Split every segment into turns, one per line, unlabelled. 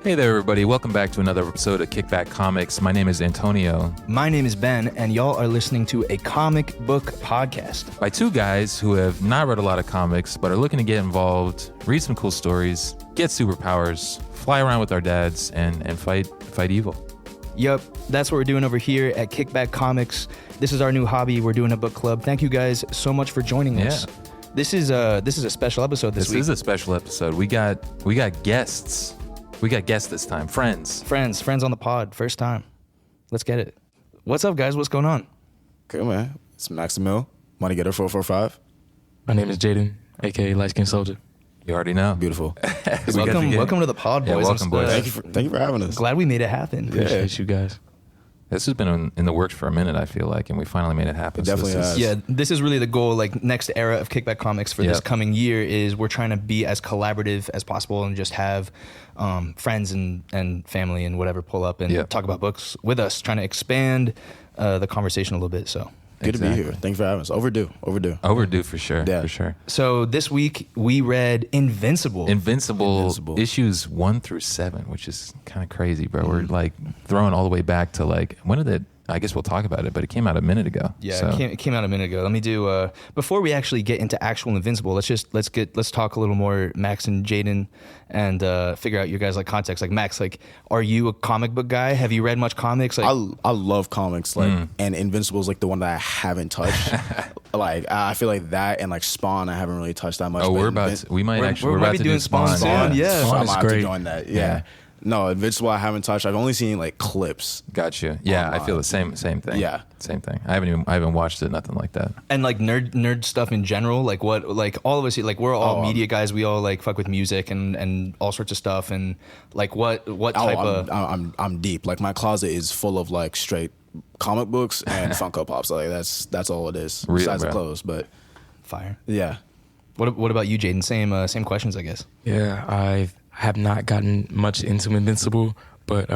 Hey there, everybody. Welcome back to another episode of Kickback Comics. My name is Antonio.
My name is Ben, and y'all are listening to a comic book podcast.
By two guys who have not read a lot of comics, but are looking to get involved, read some cool stories, get superpowers, fly around with our dads, and fight evil.
Yep, that's what we're doing over here at Kickback Comics. This is our new hobby. We're doing a book club. Thank you guys so much for joining us. This is a special episode this week.
This is a special episode. We got guests. We got guests this time. Friends
on the pod. First time. Let's get it. What's up, guys? What's going on?
Good, man. It's Maximil, Money Getter 445.
My name is Jaden, a.k.a. Light Skin Soldier.
You already know.
Beautiful.
Welcome to the pod, boys.
Yeah, welcome, boys.
Thank you for having us.
Glad we made it happen.
Appreciate you guys.
This has been in the works for a minute, I feel like, and we finally made it happen.
It definitely has.
Yeah, this is really the goal, like next era of Kickback Comics for this coming year is we're trying to be as collaborative as possible and just have friends and family and whatever pull up and talk about books with us, trying to expand the conversation a little bit. So
Good to be here. Thanks for having us. Overdue
for sure.
Yeah.
For sure.
So this week we read Invincible
Issues 1 through 7, which is kind of crazy, bro. We're like throwing all the way back to like, when did it, I guess we'll talk about it, but it came out a minute ago.
Yeah,
so.
it came out a minute ago. Let me do before we actually get into actual Invincible. Let's talk a little more Max and Jaden and figure out your guys' like context. Like Max, like, are you a comic book guy? Have you read much comics? Like,
I love comics, like, and Invincible is like the one that I haven't touched. Like, I feel like that and like Spawn, I haven't really touched that much.
Oh, we're about to do Spawn
soon. Yeah,
Spawn
is
might have
great.
to join that. Yeah. No, Invincible I haven't touched. I've only seen like clips.
Got you. Yeah,
online.
I feel the same thing.
Yeah.
Same thing. I haven't watched it, nothing like that.
and like nerd stuff in general. Like what, like all of us, like we're all media guys. We all like fuck with music and all sorts of stuff. And like what type of?
I'm deep. Like my closet is full of like straight comic books and Funko Pops. Like that's all it is.
Real,
besides
bro.
the clothes, but
Fire.
yeah.
What about you, Jaden? Same questions, I guess.
Yeah, I have not gotten much into Invincible, but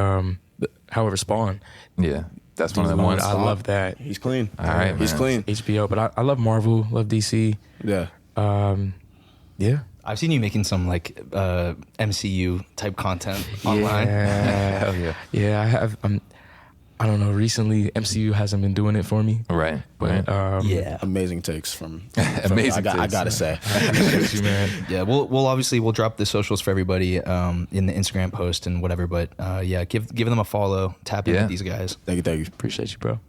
however, Spawn.
Yeah, that's one of the
Spawn,
ones.
I love that.
He's clean.
All right,
He's
man.
clean.
HBO, but I love Marvel, love DC.
Yeah.
Yeah.
I've seen you making some like MCU type content online.
Yeah.
Hell yeah.
Yeah, I have. I don't know. Recently, MCU hasn't been doing it for me.
Right.
But
Yeah.
Amazing takes from
Amazing
I
takes.
gotta say.
I appreciate you, man.
Yeah, we'll obviously drop the socials for everybody in the Instagram post and whatever. But yeah, give them a follow, tap in with these guys.
Thank you.
Appreciate you, bro.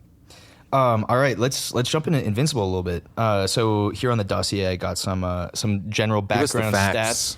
All right, let's jump into Invincible a little bit. So here on the dossier, I got some general
Give us the
background
facts.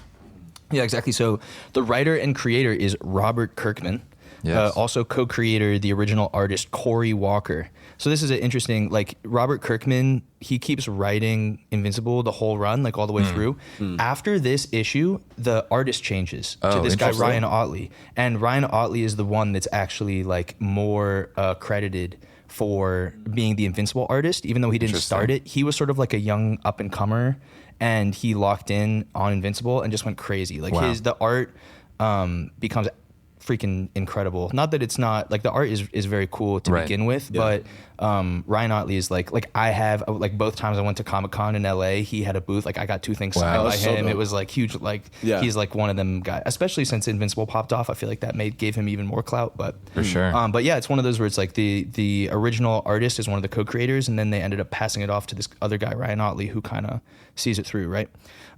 stats. Yeah, exactly. So the writer and creator is Robert Kirkman.
Yes.
Also co-creator, the original artist Cory Walker. So this is an interesting, like Robert Kirkman, he keeps writing Invincible the whole run, like all the way through. After this issue, the artist changes to this guy,
interesting.
Ryan Ottley. And Ryan Ottley is the one that's actually like more credited for being the Invincible artist, even though he didn't start it. He was sort of like a young up and comer, and he locked in on Invincible and just went crazy. Like the art becomes freaking incredible. Not that it's not like the art is very cool to begin with, but Ryan Ottley is like I have like both times I went to Comic-Con in LA, he had a booth, like I got 2 things signed by
so
him.
dope.
It was like huge, like he's like one of them guys, especially since Invincible popped off. I feel like that gave him even more clout, but
For sure.
but yeah, it's one of those where it's like the original artist is one of the co-creators, and then they ended up passing it off to this other guy, Ryan Ottley, who kind of sees it through, right?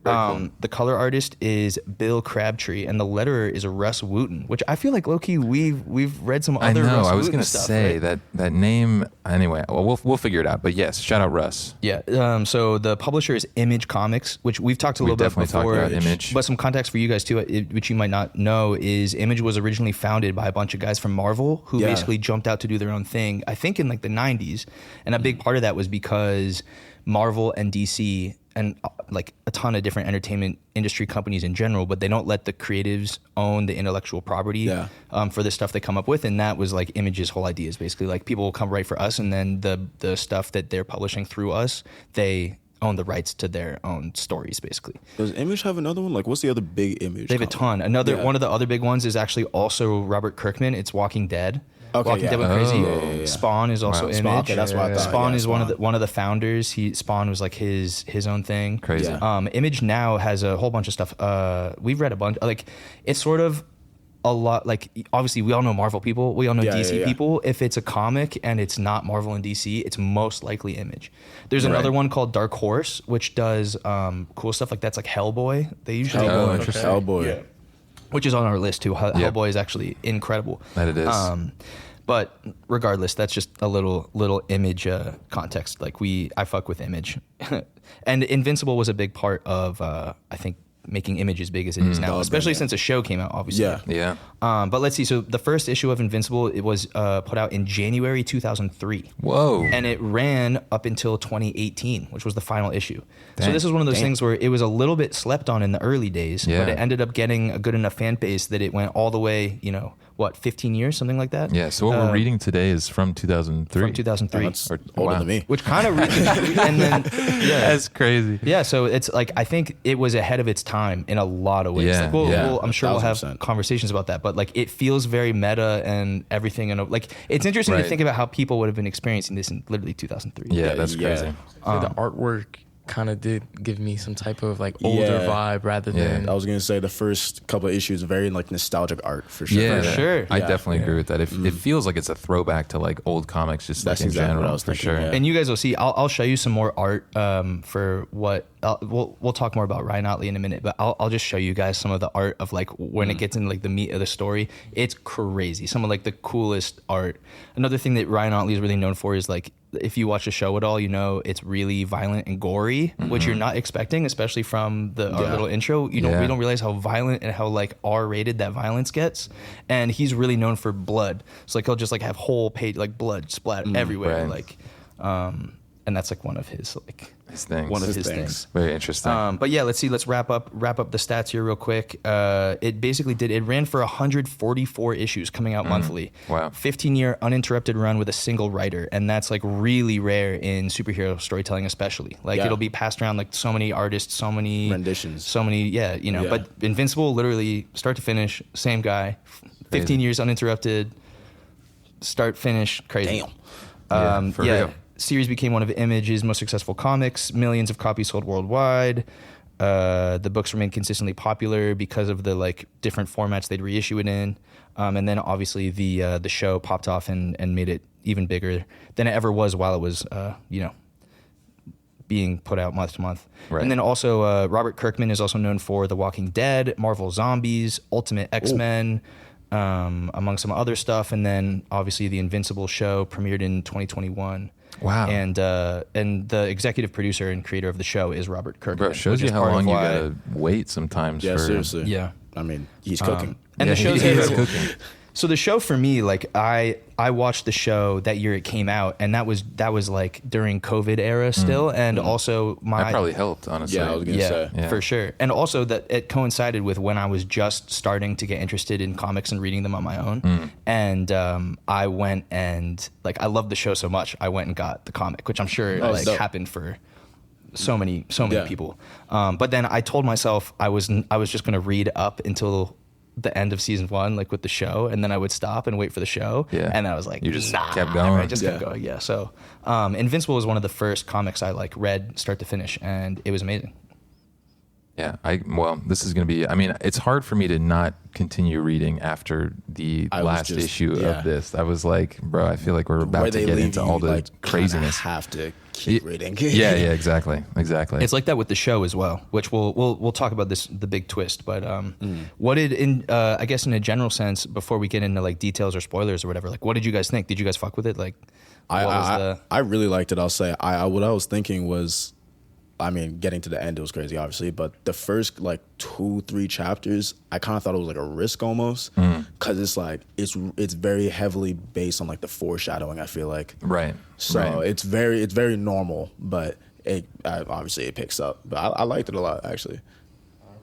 The color artist is Bill Crabtree, and the letterer is Russ Wooten, which I feel like low-key we've read some other
I know.
Russ
I was
Wooten
gonna
stuff,
say
right?
that name. Anyway, well, we'll figure it out. But yes, shout out Russ.
Yeah. So the publisher is Image Comics, which we've talked a little bit
definitely
before.
talked about Image.
But some context for you guys too, which you might not know, is Image was originally founded by a bunch of guys from Marvel who basically jumped out to do their own thing. I think in like the 90s, and a big part of that was because Marvel and DC and like a ton of different entertainment industry companies in general, but they don't let the creatives own the intellectual property for the stuff they come up with. And that was like Image's whole idea is basically like people will come write for us, and then the stuff that they're publishing through us, they own the rights to their own stories basically.
Does Image have another one? Like what's the other big Image?
They have a ton. One of the other big ones is actually also Robert Kirkman. It's Walking Dead.
Okay,
Walking
yeah.
Dead went crazy. Spawn is also Image.
Spawn, okay, that's what I thought.
Spawn
Yeah,
is
Spawn.
one of the founders. Spawn was like his own thing.
Crazy.
Yeah.
Image now has a whole bunch of stuff. We've read a bunch. Like it's sort of a lot, like obviously we all know Marvel people, we all know DC people. If it's a comic and it's not Marvel and DC, it's most likely Image. There's another one called Dark Horse, which does cool stuff like that's like Hellboy. They usually
Hellboy.
Yeah. Which is on our list too. Hellboy is actually incredible.
That it is.
But regardless, that's just a little Image context. Like I fuck with Image, and Invincible was a big part of I think making Image as big as it is now, especially since a show came out, obviously.
Yeah.
But let's see. So the first issue of Invincible, it was put out in January 2003.
Whoa.
And it ran up until 2018, which was the final issue. So this is one of those things where it was a little bit slept on in the early days, but it ended up getting a good enough fan base that it went all the way, 15 years, something like that?
Yeah, so what we're reading today is from 2003.
From 2003.
That's older than me.
Which kind of, and then,
That's crazy.
Yeah, so it's like, I think it was ahead of its time in a lot of ways.
Yeah,
Like, I'm sure we'll have
1,000%.
conversations about that, but like it feels very meta and everything. And like, it's interesting to think about how people would have been experiencing this in literally 2003.
Yeah, that's crazy.
The artwork kind of did give me some type of like older vibe rather than.
I was gonna say the first couple of issues very like nostalgic art for sure.
Yeah,
For sure.
I definitely agree with that. It feels like it's a throwback to like old comics, just
That's
like in
exactly what
general,
I was
for
thinking,
sure.
yeah.
And you guys will see. I'll show you some more art for what we'll talk more about Ryan Otley in a minute. But I'll just show you guys some of the art of like when it gets into like the meat of the story. It's crazy. Some of like the coolest art. Another thing that Ryan Otley is really known for is like if you watch the show at all, it's really violent and gory, which you're not expecting, especially from our little intro. We don't realize how violent and how like R-rated that violence gets. And he's really known for blood. So like he'll just like have whole page like blood splat everywhere,
right.
and that's like one of his like
His things.
one of his things.
Very interesting.
But yeah, let's see. Let's wrap up the stats here real quick. It basically it ran for 144 issues coming out monthly.
Wow.
15-year uninterrupted run with a single writer, and that's like really rare in superhero storytelling, especially. Like it'll be passed around like so many artists, so many
renditions,
so many. But Invincible, literally start to finish, same guy, 15 years uninterrupted, start finish, crazy.
Damn.
For real.
Series became one of Image's most successful comics. Millions of copies sold worldwide. The books remained consistently popular because of the like different formats they'd reissue it in. And then obviously the show popped off and made it even bigger than it ever was while it was being put out month to month.
Right.
And then also Robert Kirkman is also known for The Walking Dead, Marvel Zombies, Ultimate X-Men, among some other stuff. And then obviously the Invincible show premiered in 2021.
Wow.
And the executive producer and creator of the show is Robert Kirkman.
Bro, it shows
which
you
is
how
part of
long you
why-
gotta wait sometimes.
Yeah,
for,
seriously.
Yeah.
I mean, he's cooking.
And the show's
he is
incredible.
cooking.
So the show for me, like I watched the show that year it came out, and that was like during COVID era still, and also
That probably helped, honestly.
Yeah, I was gonna say.
Yeah.
for sure. And also that it coincided with when I was just starting to get interested in comics and reading them on my own. And I went and like I loved the show so much, I went and got the comic, which I'm sure like
dope.
happened for so many
Yeah.
people. But then I told myself I was just going to read up until the end of season 1, like with the show, and then I would stop and wait for the show.
Yeah.
And I was like,
You just
nah.
kept going.
I just kept going. Yeah. So Invincible was one of the first comics I like read start to finish, and it was amazing.
Yeah, this is going to be, I mean, it's hard for me to not continue reading after the
I was
last
just-
issue
yeah.
of this. I was like, bro, I feel like we're about
Where
to
they
get
leave
into
you,
all the
like, kinda
craziness.
have to keep reading.
Yeah, exactly.
It's like that with the show as well, which we'll talk about the big twist. But what did I guess in a general sense, before we get into like details or spoilers or whatever, like what did you guys think? Did you guys fuck with it? Like, what was
I really liked it. I'll say what I was thinking was, I mean, getting to the end, it was crazy, obviously. But the first like 2-3 chapters, I kind of thought it was like a risk almost, because it's like it's very heavily based on like the foreshadowing. I feel like
right.
so
right.
it's very normal, but obviously it picks up. But I liked it a lot actually.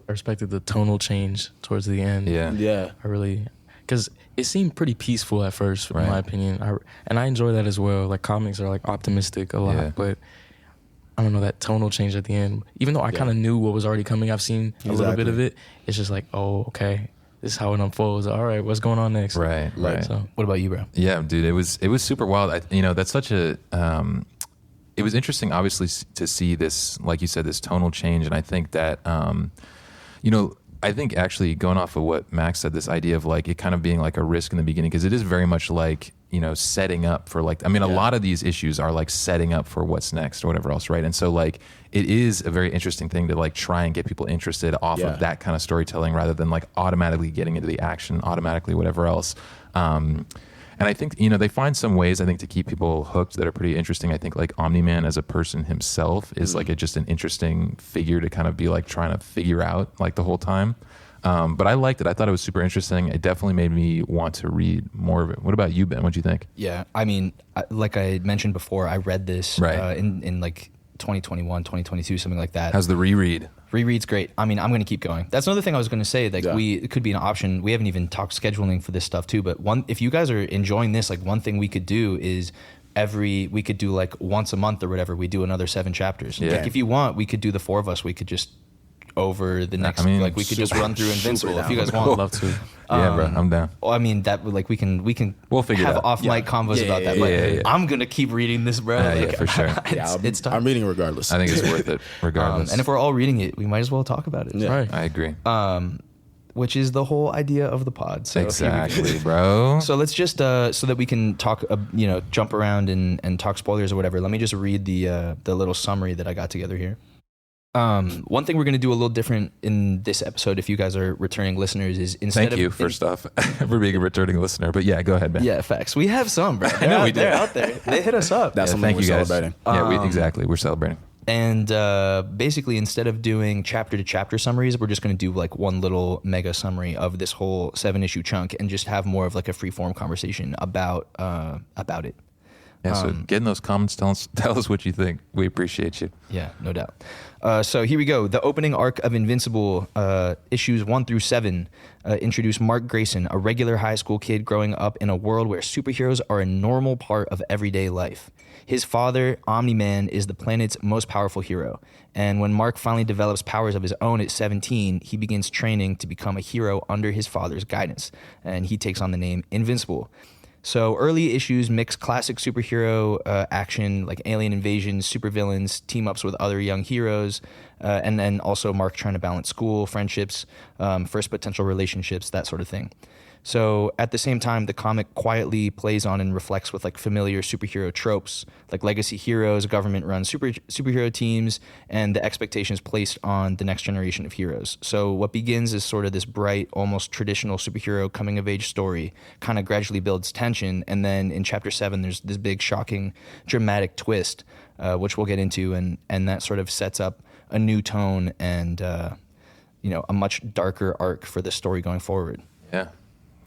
I respected the tonal change towards the end.
Yeah.
Yeah.
I really, because it seemed pretty peaceful at first, in
Right.
my opinion. And I enjoy that as well. Like comics are like optimistic a lot,
Yeah.
but I don't know, that tonal change at the end. Even though I kind of knew what was already coming, I've seen a little bit of it. It's just like, oh, okay, this is how it unfolds. All right, what's going on next?
Right.
So
What about you, bro?
Yeah, dude, it was super wild. That's such a. It was interesting, obviously, to see this, like you said, this tonal change, and I think that, I think actually going off of what Max said, this idea of like it kind of being like a risk in the beginning, because it is very much like, you know, setting up for like, I mean, a lot of these issues are like setting up for what's next or whatever else, right? And so like it is a very interesting thing to like try and get people interested off of that kind of storytelling rather than like automatically getting into the action, automatically whatever else. And I think, you know, they find some ways, I think, to keep people hooked that are pretty interesting. I think like Omni-Man as a person himself is like just an interesting figure to kind of be like trying to figure out like the whole time. But I liked it. I thought it was super interesting. It definitely made me want to read more of it. What about you, Ben? What'd you think?
Yeah, I mean, like I mentioned before, I read this in like 2021, 2022, something like that.
How's the reread?
Reread's great. I mean, I'm going to keep going. That's another thing I was going to say. Like, it could be an option. We haven't even talked scheduling for this stuff too. But if you guys are enjoying this, like one thing we could do is we could do like once a month or whatever. We do another 7 chapters. Yeah. Like if you want, we could do the 4 of us. We could just over the next. We could just run through Invincible if you guys want.
I'd love to.
Yeah, bro, I'm down.
Well, I mean that like we can
we'll figure
have
it out.
off mic combos about that. But I'm gonna keep reading this, bro.
Yeah, for sure.
It's tough.
I'm reading regardless.
I think it's worth it regardless.
And if we're all reading it, we might as well talk about it.
Yeah.
Right.
I agree.
Which is the whole idea of the pod. So
Exactly, bro.
So let's just so that we can talk, jump around and talk spoilers or whatever. Let me just read the little summary that I got together here. One thing we're going to do a little different in this episode, if you guys are returning listeners, is instead
Thank you, first off, for being a returning listener. But yeah, go ahead, Ben.
Yeah, facts. We have some, bro.
I know we do.
They're out there. They hit us up.
That's something
thank
we're
you guys.
celebrating.
Yeah, exactly. We're celebrating.
And basically, instead of doing chapter to chapter summaries, we're just going to do like one little mega summary of this whole 7-issue chunk and just have more of like a free form conversation about it.
Yeah, so get in those comments. Tell us what you think. We appreciate you.
Yeah, no doubt. So here we go. The opening arc of Invincible, issues 1 through 7, introduce Mark Grayson, a regular high school kid growing up in a world where superheroes are a normal part of everyday life. His father, Omni-Man, is the planet's most powerful hero. And when Mark finally develops powers of his own at 17, he begins training to become a hero under his father's guidance. And he takes on the name Invincible. So early issues mix classic superhero action like alien invasions, supervillains, team-ups with other young heroes, and then also Mark trying to balance school, friendships, first potential relationships, that sort of thing. So at the same time, the comic quietly plays on and reflects with like familiar superhero tropes, like legacy heroes, government-run superhero teams, and the expectations placed on the next generation of heroes. So what begins as sort of this bright, almost traditional superhero coming-of-age story kind of gradually builds tension, and then in Chapter 7, there's this big, shocking, dramatic twist, which we'll get into, and that sort of sets up a new tone and a much darker arc for the story going forward.
Yeah.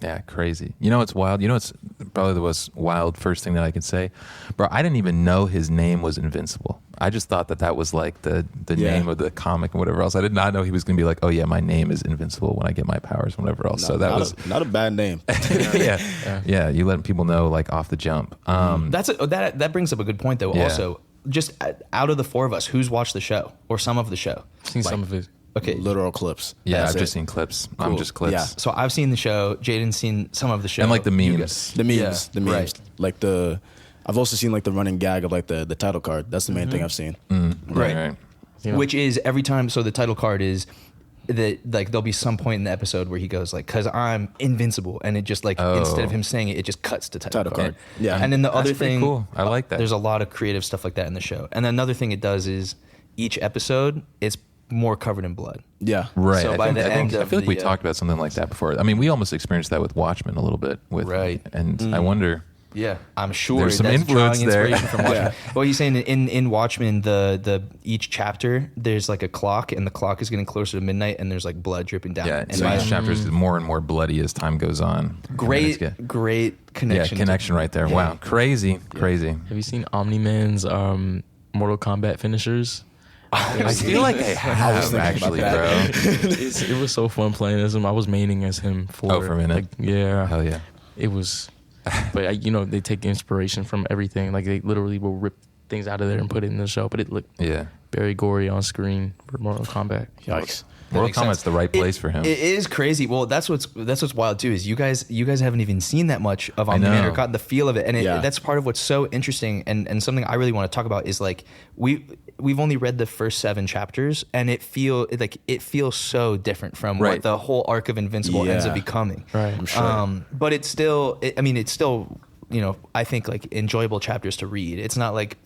Yeah, crazy. You know what's wild? You know what's probably the most wild first thing that I can say? Bro, I didn't even know his name was Invincible. I just thought that was like the name of the comic and whatever else. I did not know he was going to be like, oh yeah, my name is Invincible when I get my powers and whatever else. So that was
not a bad name.
Yeah, you letting people know like off the jump.
That brings up a good point though. Yeah. Also, just out of the 4 of us, who's watched the show or some of the show?
Seen some of it.
Okay.
Literal clips.
Yeah, I've just seen clips. Cool. I'm just clips.
Yeah.
So I've seen the show. Jaden's seen some of the show.
And like the memes.
The memes.
Right.
Like I've also seen like the running gag of like the title card. That's the main thing I've seen.
Right. Yeah. Which is every time, so the title card is that like there'll be some point in the episode where he goes like, cause I'm invincible. And it just like, instead of him saying it, it just cuts to title card.
Yeah.
And then the other thing,
cool. I like that.
There's a lot of creative stuff like that in the show. And then another thing it does is each episode, it's more covered in blood.
Yeah.
Right.
So
I feel like we talked about something like that before. I mean, we almost experienced that with Watchmen a little bit. And I wonder.
Yeah, I'm sure
there's some influence there.
From Watchmen. Well, he's saying in Watchmen, the each chapter there's like a clock, and the clock is getting closer to midnight, and there's like blood dripping down.
Yeah, and so each chapter is more and more bloody as time goes on.
Great connection.
Yeah, connection right there. Yeah. Wow, crazy.
Have you seen Omni-Man's Mortal Kombat finishers?
I feel like I have actually, bro.
It was so fun playing as him. I was maining as him for
a minute.
Like, yeah,
hell yeah.
It was, but they take inspiration from everything. Like they literally will rip things out of there and put it in the show. But it looked very gory on screen for Mortal Kombat.
Yikes.
Mortal Kombat's the right place for him.
It is crazy. Well, that's what's wild too. Is you guys haven't even seen that much of Omni-Man or gotten the feel of it, and that's part of what's so interesting and something I really want to talk about is like we've only read the first 7 chapters, and it feels so different from what the whole arc of Invincible ends up becoming.
Right.
I'm sure.
But it's still, it's still, I think like enjoyable chapters to read. It's not like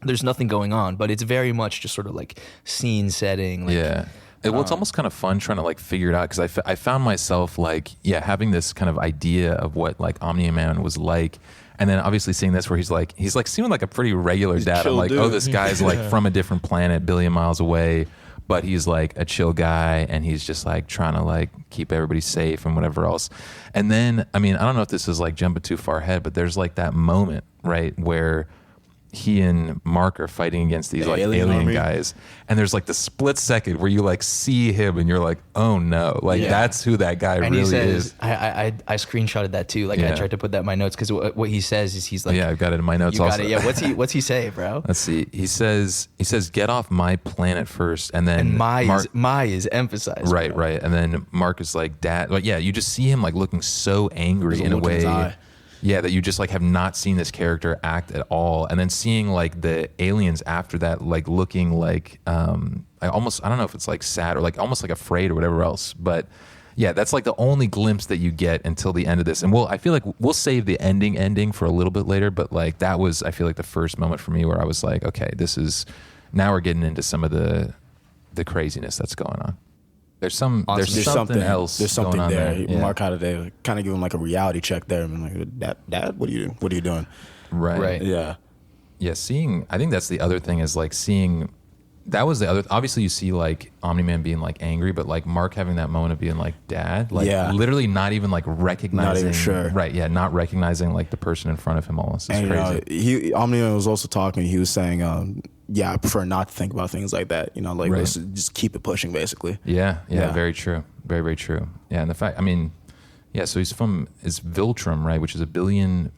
there's nothing going on, but it's very much just sort of like scene setting. Like,
well, it's almost kind of fun trying to like figure it out because I found myself like having this kind of idea of what like Omni-Man was like, and then obviously seeing this where he's like seeming like a pretty regular dad. I'm like,
dude.
oh, this guy's like from a different planet, billion miles away, but he's like a chill guy, and he's just like trying to like keep everybody safe and whatever else. And then I don't know if this is like jumping too far ahead, but there's like that moment right where he and Mark are fighting against these like alien guys, and there's like the split second where you like see him and you're like, oh no, like that's who that guy
and
really
he says,
is.
I screenshotted that too. Like I tried to put that in my notes because what he says is he's like,
I've got it in my notes
you
also.
Got it. Yeah, what's he say, bro?
Let's see. He says get off my planet first, and then
and my is emphasized.
Right,
bro.
right, and then Mark is like, Dad. Like, you just see him like looking so angry in a way. Yeah, that you just like have not seen this character act at all, and then seeing like the aliens after that, like looking like I don't know if it's like sad or like almost like afraid or whatever else, but that's like the only glimpse that you get until the end of this. And I feel like we'll save the ending for a little bit later, but like that was I feel like the first moment for me where I was like, okay, now we're getting into some of the craziness that's going on. There's something else.
There's something
going on
there.
Yeah.
Mark had to kind of give him like a reality check there. I'm like, Dad, what are you doing?
Right.
Yeah.
Yeah. I think that's the other thing is like seeing. That was the other. Obviously, you see like Omni-Man being like angry, but like Mark having that moment of being like, Dad, like literally not even like recognizing.
Not even sure.
Right. Yeah. Not recognizing like the person in front of him. Almost. It's crazy.
Omni-Man was also talking. He was saying, I prefer not to think about things like that. Let's just keep it pushing, basically.
Yeah. Very true. Very, very true. Yeah. And the fact, so it's Viltrum, right? Which is a billion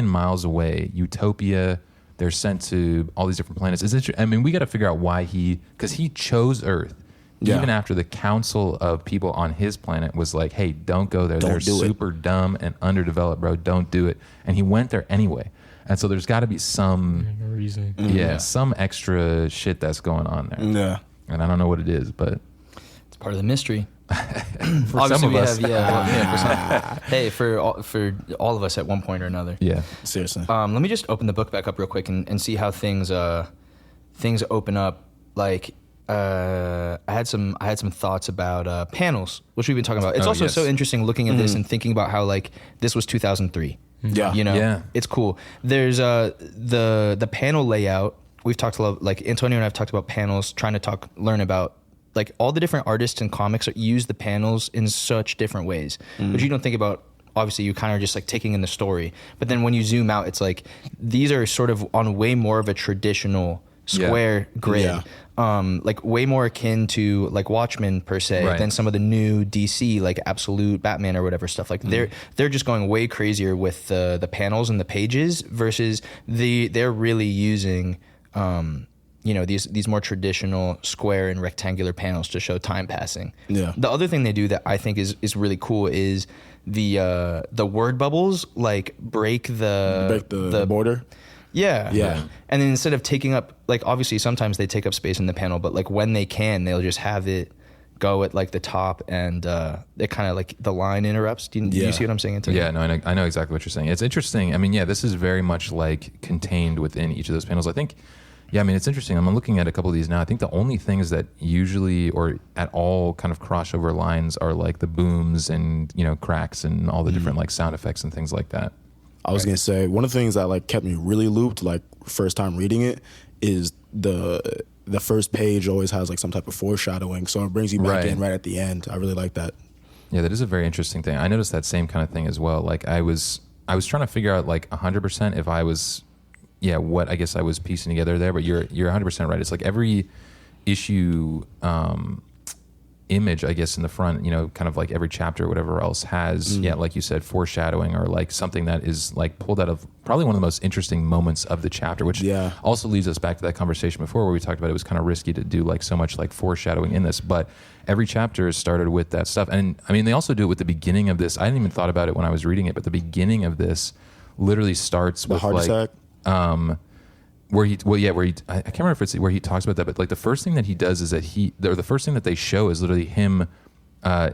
miles away. Utopia. They're sent to all these different planets. We got to figure out why because he chose Earth. Even after the council of people on his planet was like, hey, don't go there. They're super dumb and underdeveloped, bro. Don't do it. And he went there anyway. And so there's got to be some
reason.
Some extra shit that's going on there.
Yeah.
And I don't know what it is, but
it's part of the mystery.
For some of us.
Hey, for all of us at one point or another.
Yeah.
Seriously.
Let me just open the book back up real quick and see how things open up. Like I had some thoughts about panels, which we've been talking about. It's also so interesting looking at this and thinking about how like this was 2003.
Yeah.
It's cool. There's the panel layout. We've talked a lot, like Antonio and I've talked about panels, trying to learn about like all the different artists and comics use the panels in such different ways, which you don't think about. Obviously, you kind of just like taking in the story, but then when you zoom out, it's like these are sort of on way more of a traditional square grid, like way more akin to like Watchmen per se than some of the new DC like Absolute Batman or whatever stuff. Like they're just going way crazier with the panels and the pages versus they're really using these more traditional square and rectangular panels to show time passing. Yeah. The other thing they do that I think is really cool is the word bubbles like break the
border.
Yeah.
Yeah.
And then instead of taking up, like obviously sometimes they take up space in the panel, but like when they can, they'll just have it go at like the top and it kind of like the line interrupts. Do you see what I'm saying?
Yeah, no, I know exactly what you're saying. It's interesting. This is very much like contained within each of those panels. I think, it's interesting. I'm looking at a couple of these now. I think the only things that usually or at all kind of crossover lines are like the booms and, cracks and all the different like sound effects and things like that.
I was going to say, one of the things that like kept me really looped, like first time reading it, is the first page always has like some type of foreshadowing. So it brings you back in right at the end. I really like that.
Yeah, that is a very interesting thing. I noticed that same kind of thing as well. Like I was trying to figure out like 100% if I was, what I guess I was piecing together there, but you're 100% right. It's like every issue, image, I guess, in the front, you know, kind of like every chapter or whatever else has, like you said, foreshadowing or like something that is like pulled out of probably one of the most interesting moments of the chapter, which also leads us back to that conversation before where we talked about it was kind of risky to do like so much like foreshadowing in this, but every chapter is started with that stuff. And I mean, they also do it with the beginning of this. I didn't even thought about it when I was reading it, but the beginning of this literally starts with
heart
like,
attack?
where he I can't remember if it's where he talks about that, but like the first thing that he does is that the first thing that they show is literally him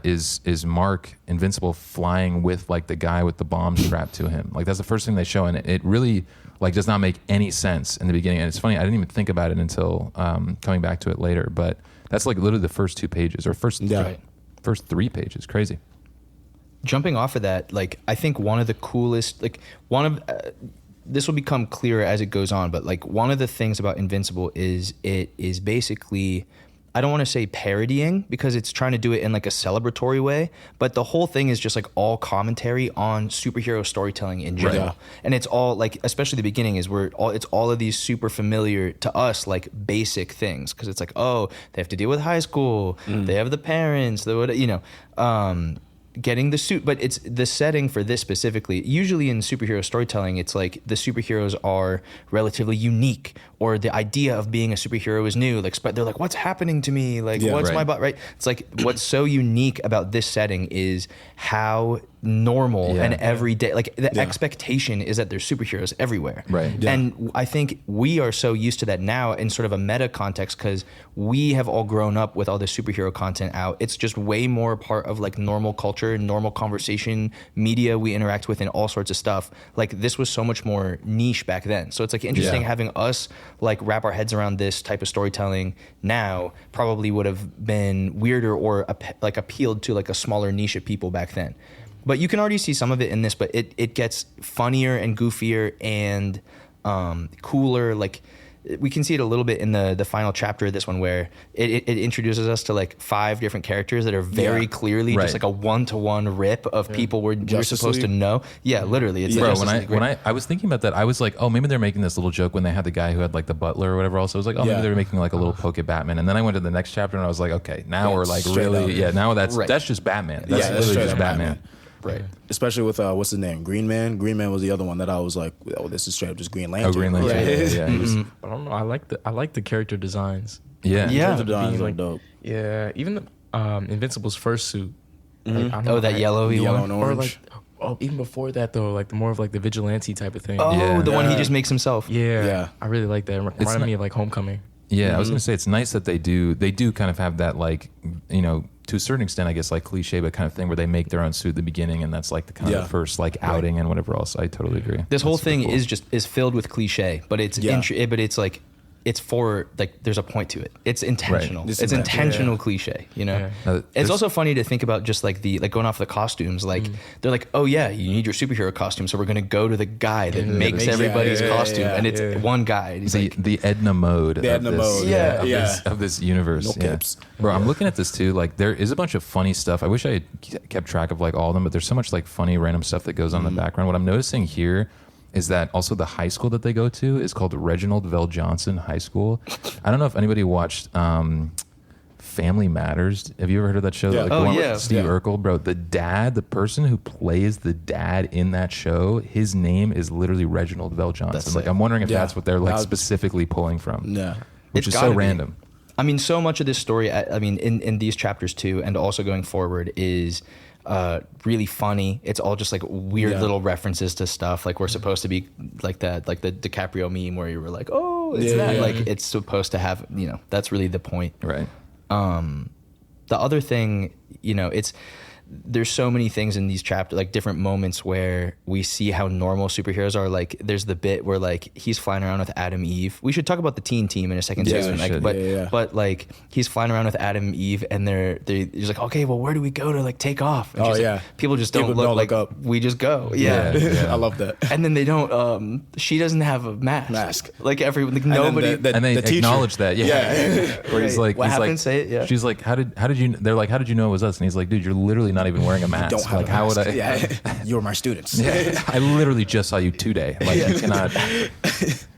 is Mark Invincible flying with like the guy with the bomb strapped to him. Like that's the first thing they show, and it really like does not make any sense in the beginning. And it's funny, I didn't even think about it until coming back to it later. But that's like literally the first 2 pages or first 3 pages. Crazy.
Jumping off of that, like I think one of the coolest, like one of this will become clearer as it goes on, but like one of the things about Invincible is it is basically, I don't want to say parodying because it's trying to do it in like a celebratory way, but the whole thing is just like all commentary on superhero storytelling in general.
Right.
And it's all like, especially the beginning is where it's all of these super familiar to us, like basic things. Cause it's like, oh, they have to deal with high school. They have the parents, getting the suit, but it's the setting for this specifically. Usually in superhero storytelling, it's like the superheroes are relatively unique, or the idea of being a superhero is new. Like they're like, what's happening to me? Like, what's my butt? Right? It's like what's so unique about this setting is how normal and everyday, like the expectation is that there's superheroes everywhere.
Right.
Yeah. And I think we are so used to that now in sort of a meta context because we have all grown up with all this superhero content out. It's just way more part of like normal culture, normal conversation, media we interact with, and all sorts of stuff. Like this was so much more niche back then. So it's like interesting having us like wrap our heads around this type of storytelling now probably would have been weirder or like appealed to like a smaller niche of people back then. But you can already see some of it in this, but it gets funnier and goofier and cooler. Like we can see it a little bit in the final chapter of this one where it introduces us to like 5 different characters that are very clearly just like a one-to-one rip of people we're supposed to know. Yeah, literally. It's
Bro, when I was thinking about that, I was like, oh, maybe they're making this little joke when they had the guy who had like the butler or whatever else. I was like, oh, maybe they're making like a little poke at Batman. And then I went to the next chapter and I was like, okay, now we're like really, now that's just Batman. That's literally just Batman.
Right.
Especially with what's his name? Green Man. Green Man was the other one that I was like, oh, this is straight up just Green Lantern.
Oh, Green Lantern. Yeah.
I don't know. I like the character designs.
Yeah.
The designs are dope.
Yeah. Even the Invincible's first suit. Like, I don't know,
that yellow
and
Or
orange.
like, even before that though, like the more of like the vigilante type of thing.
Oh, the one he just makes himself.
Yeah. I really like that. It reminded me of like Homecoming.
Yeah, I was gonna say it's nice that they do kind of have that like, you know, to a certain extent, I guess like cliche, but kind of thing where they make their own suit at the beginning, and that's like the kind of the first like outing and whatever else. I totally agree.
This whole thing is filled with cliche, but it's but it's like it's for like there's a point to it. It's intentional. Right. It's intentional cliche, you know. Yeah. It's also funny to think about just like the going off the costumes. Like they're like, oh yeah, you need your superhero costume, so we're gonna go to the guy that makes everybody's costume, and it's one guy. He's
the Edna mode. Of this universe.
No capes.
Bro, I'm looking at this too. Like there is a bunch of funny stuff. I wish I had kept track of like all of them, but there's so much like funny random stuff that goes on in the background. What I'm noticing here is that also the high school that they go to is called Reginald Vell Johnson High School. I don't know if anybody watched Family Matters. Have you ever heard of that show?
Yeah.
Like the one with Steve Urkel, bro. The person who plays the dad in that show, his name is literally Reginald Vell Johnson. Like I'm wondering if that's what they're like specifically pulling from.
Yeah.
Which is so random.
I mean, so much of this story, I mean, in these chapters too, and also going forward is really funny. It's all just like weird little references to stuff. Like we're supposed to be like that, like the DiCaprio meme where you were like, oh, it's that. Like it's supposed to have, you know, that's really the point.
Right.
The other thing, you know, there's so many things in these chapters, like different moments where we see how normal superheroes are. Like there's the bit where like he's flying around with Adam Eve. We should talk about the teen team in a second too. Like, but like he's flying around with Adam Eve and he's like, okay, well, where do we go to like take off? And like, people just don't look up. We just go.
I love that.
And then they don't. She doesn't have a mask. Like nobody.
And they acknowledge that. Where he's like,
what happened? Say it. Yeah.
She's like, how did you? They're like, how did you know it was us? And he's like, dude, you're literally not even wearing a mask.
Don't have
like,
a
how
mask.
would I?
You're my students.
I literally just saw you today. Like, you cannot.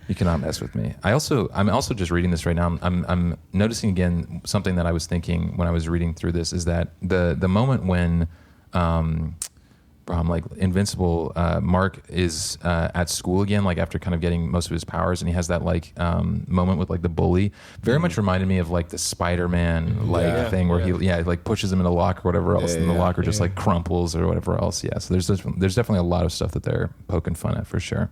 You cannot mess with me. I'm also just reading this right now. I'm noticing again something that I was thinking when I was reading through this is that the moment when like Invincible, Mark is at school again, like after kind of getting most of his powers, and he has that like moment with like the bully. Very much reminded me of like the Spider-Man like thing where he like pushes him in a locker or whatever else, and the locker just like crumples or whatever else. Yeah, so there's definitely a lot of stuff that they're poking fun at for sure.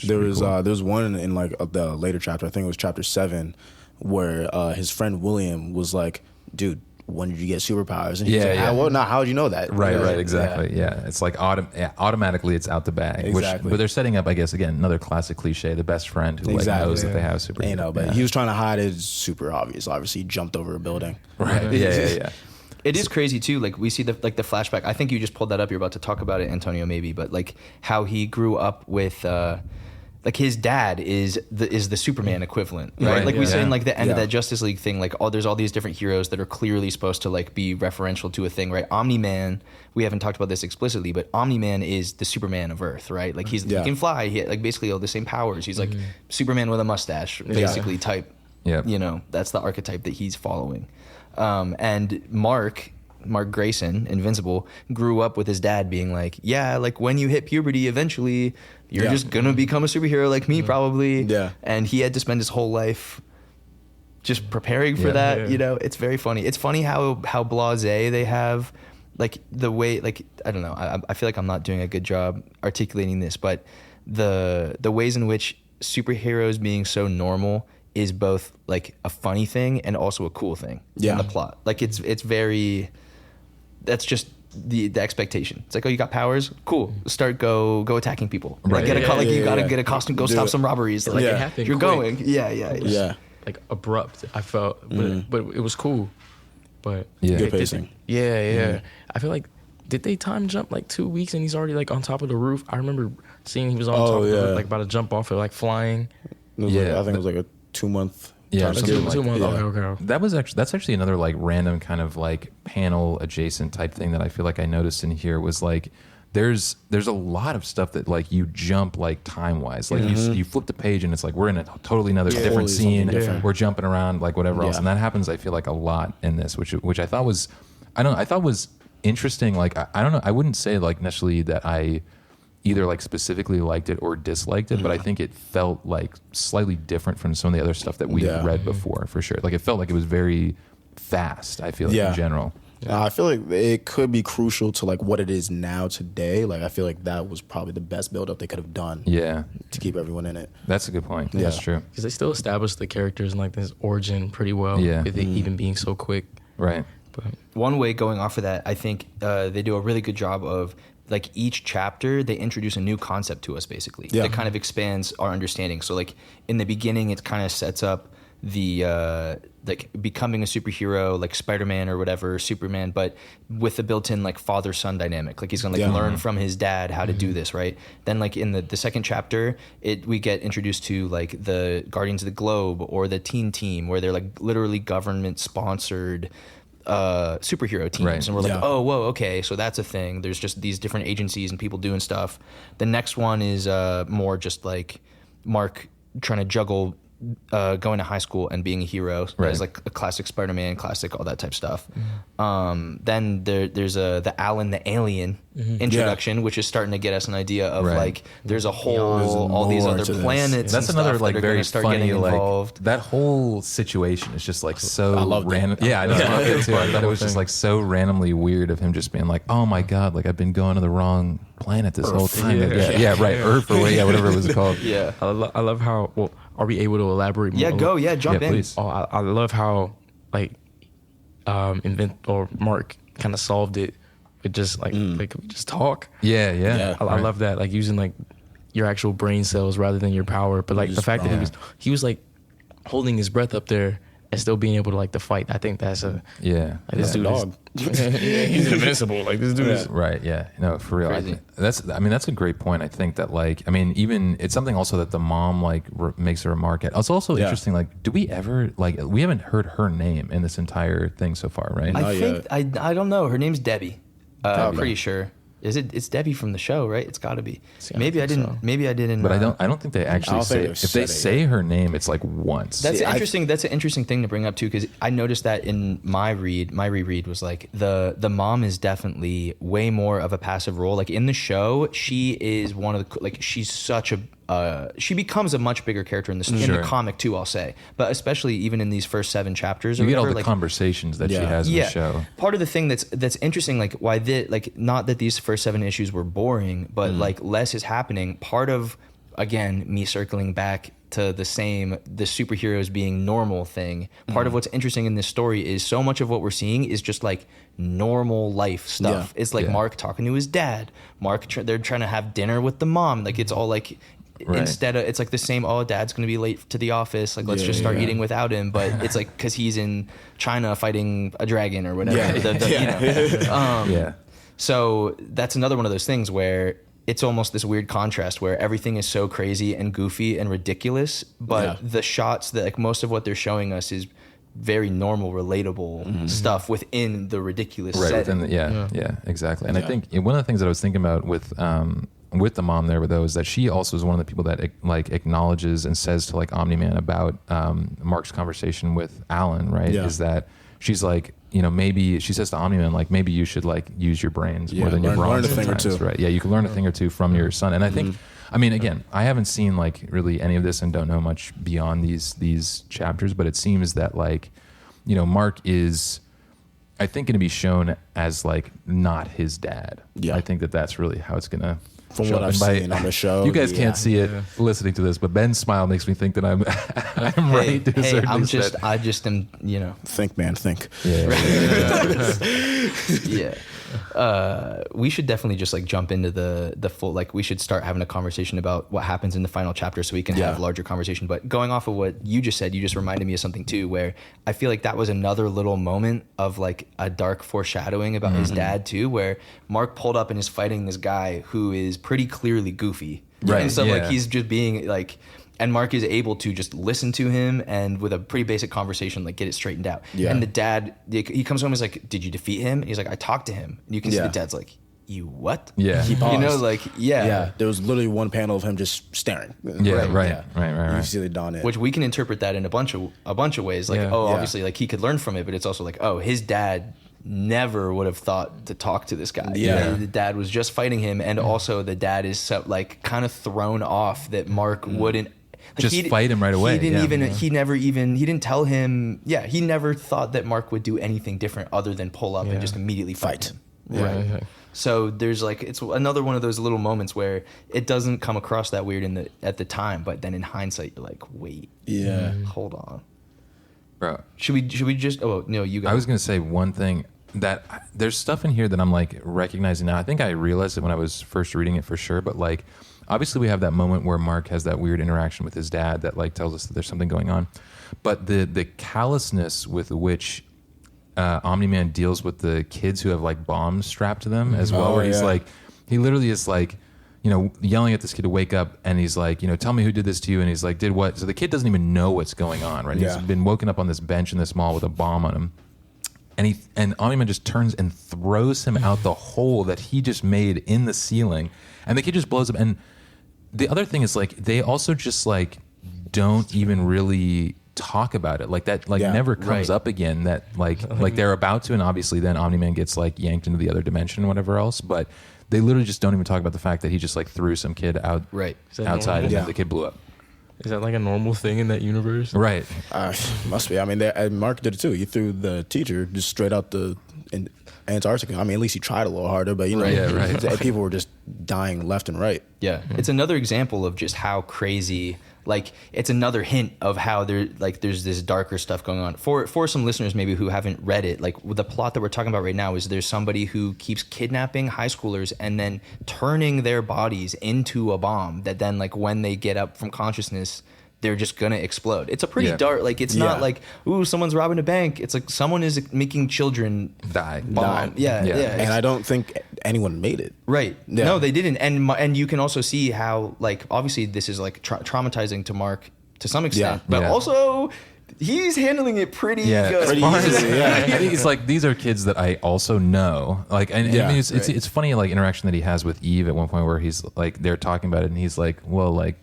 There was one in like the later chapter, I think it was chapter 7, where his friend William was like, "Dude, when did you get superpowers?" And he's like, well, now how would you know that?
Right, exactly. Yeah. It's like automatically it's out the bag.
Exactly.
But they're setting up, I guess, again, another classic cliche, the best friend who like knows that they have superpowers.
You know, but he was trying to hide it. Super obvious. Obviously, he jumped over a building.
Right. Yeah.
It is crazy too. Like we see the flashback. I think you just pulled that up. You're about to talk about it, Antonio, maybe. But like how he grew up with. Like his dad is the Superman equivalent, right? Like we say in like the end of that Justice League thing, like there's all these different heroes that are clearly supposed to like be referential to a thing, right? Omni-Man, we haven't talked about this explicitly, but Omni-Man is the Superman of Earth, right? Like he can fly, he like basically all the same powers. He's like Superman with a mustache, basically type. Yeah, you know, that's the archetype that he's following. And Mark Grayson, Invincible, grew up with his dad being like, yeah, like when you hit puberty, eventually you're just gonna become a superhero like me, probably. Yeah. And he had to spend his whole life just preparing for that. Yeah. You know, it's very funny. It's funny how blasé they have, like the way, like I don't know. I feel like I'm not doing a good job articulating this, but the ways in which superheroes being so normal is both like a funny thing and also a cool thing in the plot. Like it's very. That's just the expectation. It's like, oh, you got powers, cool. Go attacking people. Right. Like, you gotta get a costume, go stop some robberies. Like
it happened
you're
quick.
going. Yeah.
Like abrupt. I felt, but it was cool. But
good pacing.
I feel like did they time jump like 2 weeks and he's already like on top of the roof? I remember seeing he was on top of the roof, like about to jump off it, like flying.
I think it was like a 2-month.
Yeah,
Okay.
That's actually another like random kind of like panel adjacent type thing that I feel like I noticed in here was like there's a lot of stuff that like you jump like time wise, like you flip the page and it's like we're in a totally another different scene, we're jumping around like whatever else, and that happens I feel like a lot in this, which I thought was interesting. Like I don't know, I wouldn't say like necessarily that I either like specifically liked it or disliked it, but I think it felt like slightly different from some of the other stuff that we've read before, for sure. Like it felt like it was very fast, I feel like in general.
I feel like it could be crucial to like what it is now today. Like I feel like that was probably the best build up they could have done. Yeah. To keep everyone in it.
That's a good point. Yeah. That's true.
Because they still established the characters and like this origin pretty well. Yeah. With it even being so quick.
Right.
But one way going off of that, I think they do a really good job of like each chapter, they introduce a new concept to us, basically. Yeah. That kind of expands our understanding. So like in the beginning, it kind of sets up the like becoming a superhero, like Spider-Man or whatever, Superman, but with the built-in like father-son dynamic. Like he's gonna like learn from his dad how to do this, right? Then like in the second chapter, we get introduced to like the Guardians of the Globe or the Teen Team, where they're like literally government-sponsored superhero teams, and we're like, oh, whoa, okay, so that's a thing. There's just these different agencies and people doing stuff. The next one is more just like Mark trying to juggle going to high school and being a hero, as like a classic Spider-Man, classic all that type stuff. Then there's the Alan the Alien introduction, which is starting to get us an idea of like there's a whole all these other planets.
That's
and
another
stuff
like
that are
very
start
funny
getting involved.
Like that whole situation is just like so random.
It.
Yeah, I know. I loved it too. I thought it was just like so randomly weird of him just being like, oh my god, like I've been going to the wrong planet this whole time. Earth or whatever it was called.
I love how are we able to elaborate more?
Jump in.
Please.
Oh, I love how like Mark kind of solved it with just like like we just talk.
Yeah.
I love that, like using like your actual brain cells rather than your power. But like the fact that he was like holding his breath up there and still being able to like to fight. I think that's like this dude
dog.
He's invincible. Like this dude is
right. Yeah, no, for real. That's a great point. I think that like, I mean, even it's something also that the mom like makes a remark at. It's also interesting. Like, do we ever like we haven't heard her name in this entire thing so far, right?
I think I don't know. Her name's Debbie. Pretty sure. Is it? It's Debbie from the show, right? It's got to be.
Yeah,
Maybe I didn't.
so.
Maybe I didn't.
But I don't think they actually say. If they say her name, it's like once.
That's interesting. That's an interesting thing to bring up too, because I noticed that in my reread was like the mom is definitely way more of a passive role. Like in the show, she is one of the she's such a. She becomes a much bigger character in the comic too, I'll say. But especially even in these first 7 chapters,
you get all the conversations that she has in the show.
Part of the thing that's interesting, like why not that these first 7 issues were boring, but like less is happening. Part of, again, me circling back to the superheroes being normal thing. Part of what's interesting in this story is so much of what we're seeing is just like normal life stuff. It's like Mark talking to his dad. They're trying to have dinner with the mom. Like it's all like. Instead of, it's like the same, dad's gonna be late to the office, like let's just start eating without him, but it's like because he's in China fighting a dragon or whatever. So that's another one of those things where it's almost this weird contrast where everything is so crazy and goofy and ridiculous, but the shots that like most of what they're showing us is very normal, relatable stuff within the ridiculous setting.
Exactly. And I think one of the things that I was thinking about with the mom there, though, is that she also is one of the people that like acknowledges and says to like Omni-Man about Mark's conversation with Alan, right? Is that she's like, maybe she says to Omni-Man, like, maybe you should like use your brains more than your brawn sometimes, right? Yeah, you can learn a thing or two from your son. And I think, I mean, again, I haven't seen like really any of this and don't know much beyond these chapters, but it seems that like, Mark is, I think, going to be shown as like not his dad. I think that's really how it's going to.
From what I've seen on the show,
you guys can't see it listening to this, but Ben's smile makes me think that I'm ready to assert
I just am,
Think, man, think.
We should definitely just like jump into the full, like we should start having a conversation about what happens in the final chapter so we can have larger conversation. But going off of what you just said, you just reminded me of something too, where I feel like that was another little moment of like a dark foreshadowing about his dad too, where Mark pulled up and is fighting this guy who is pretty clearly goofy. Right. And so like he's just being like, and Mark is able to just listen to him and with a pretty basic conversation, like get it straightened out. Yeah. And the dad, he comes home and is like, did you defeat him? And he's like, I talked to him. And you can see the dad's like, you what?
Yeah.
He paused.
Yeah.
There was literally one panel of him just staring.
Right.
You see the dawn in.
Which we can interpret that in a bunch of ways. Like, obviously, like he could learn from it, but it's also like, his dad never would have thought to talk to this guy. The dad was just fighting him, and also the dad is so, like kind of thrown off that Mark wouldn't. Like
just fight him right away.
He didn't tell him. Yeah, he never thought that Mark would do anything different other than pull up and just immediately fight him. Right. So there's like, it's another one of those little moments where it doesn't come across that weird at the time, but then in hindsight you're like, wait, hold on,
bro.
Should we just? Oh no, you guys.
I was gonna say one thing that there's stuff in here that I'm like recognizing now. I think I realized it when I was first reading it for sure, but like. Obviously, we have that moment where Mark has that weird interaction with his dad that like tells us that there's something going on. But the callousness with which Omni-Man deals with the kids who have like bombs strapped to them as well, where he's like, he literally is like, yelling at this kid to wake up, and he's like, tell me who did this to you, and he's like, did what? So the kid doesn't even know what's going on, right? He's been woken up on this bench in this mall with a bomb on him. And Omni-Man just turns and throws him out the hole that he just made in the ceiling, and the kid just blows up. And the other thing is like they also just like don't even really talk about it, like that never comes up again. That like they're about to, and obviously then Omni-Man gets like yanked into the other dimension, whatever else. But they literally just don't even talk about the fact that he just like threw some kid out outside, and then the kid blew up.
Is that like a normal thing in that universe?
Right.
Must be. I mean, Mark did it too. He threw the teacher just straight out in Antarctica. I mean, at least he tried a little harder, but people were just dying left and right.
Yeah, it's another example of just how crazy. Like, it's another hint of how there's this darker stuff going on. For some listeners maybe who haven't read it, like the plot that we're talking about right now is there's somebody who keeps kidnapping high schoolers and then turning their bodies into a bomb that then like when they get up from consciousness, they're just gonna explode. It's a pretty dark, like it's not like, ooh, someone's robbing a bank. It's like someone is making children
die.
Bomb. Yeah.
And I don't think anyone made it.
Right. Yeah. No, they didn't. And you can also see how like obviously this is like traumatizing to Mark to some extent, but also He's handling it pretty
Yeah,
good.
as far as, I think it's like these are kids that I also know. Like, and I mean, it's funny, like interaction that he has with Eve at one point where he's like, they're talking about it, and he's like, well, like,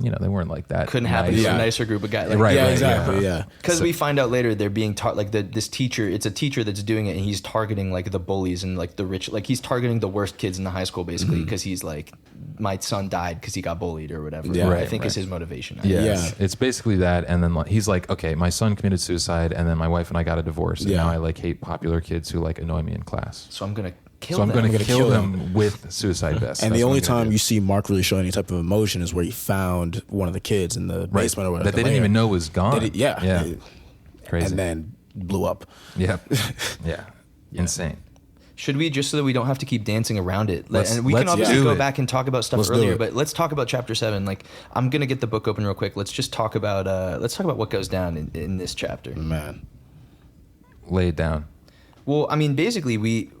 you know, they weren't like that.
Couldn't happen to a nicer group of guys. Like,
right,
exactly. Yeah,
because we find out later they're being taught, like this teacher. It's a teacher that's doing it, and he's targeting like the bullies and like the rich. Like he's targeting the worst kids in the high school, basically, because he's like, my son died because he got bullied or whatever.
Yeah,
I think is his motivation.
Yeah, it's basically that. And then he's like, okay, my son committed suicide, and then my wife and I got a divorce, and now I like hate popular kids who like annoy me in class.
So I'm gonna kill.
So I'm
them.
going to kill them with suicide vests.
And
That's
the
what
only
I'm gonna
time
do.
you see Mark really show any type of emotion is where he found one of the kids in the basement or whatever.
that they didn't even know was gone.
Yeah.
Crazy.
And then blew up.
Yeah. Insane.
Should we, just so that we don't have to keep dancing around it,
Let's-
and we can
let's
obviously
do
go
it.
back and talk about stuff
Let's do
earlier,
it.
but let's talk about chapter 7. Like, I'm gonna get the book open real quick. Let's just talk about what goes down in this chapter.
Man.
Lay it down.
Well, I mean, basically, we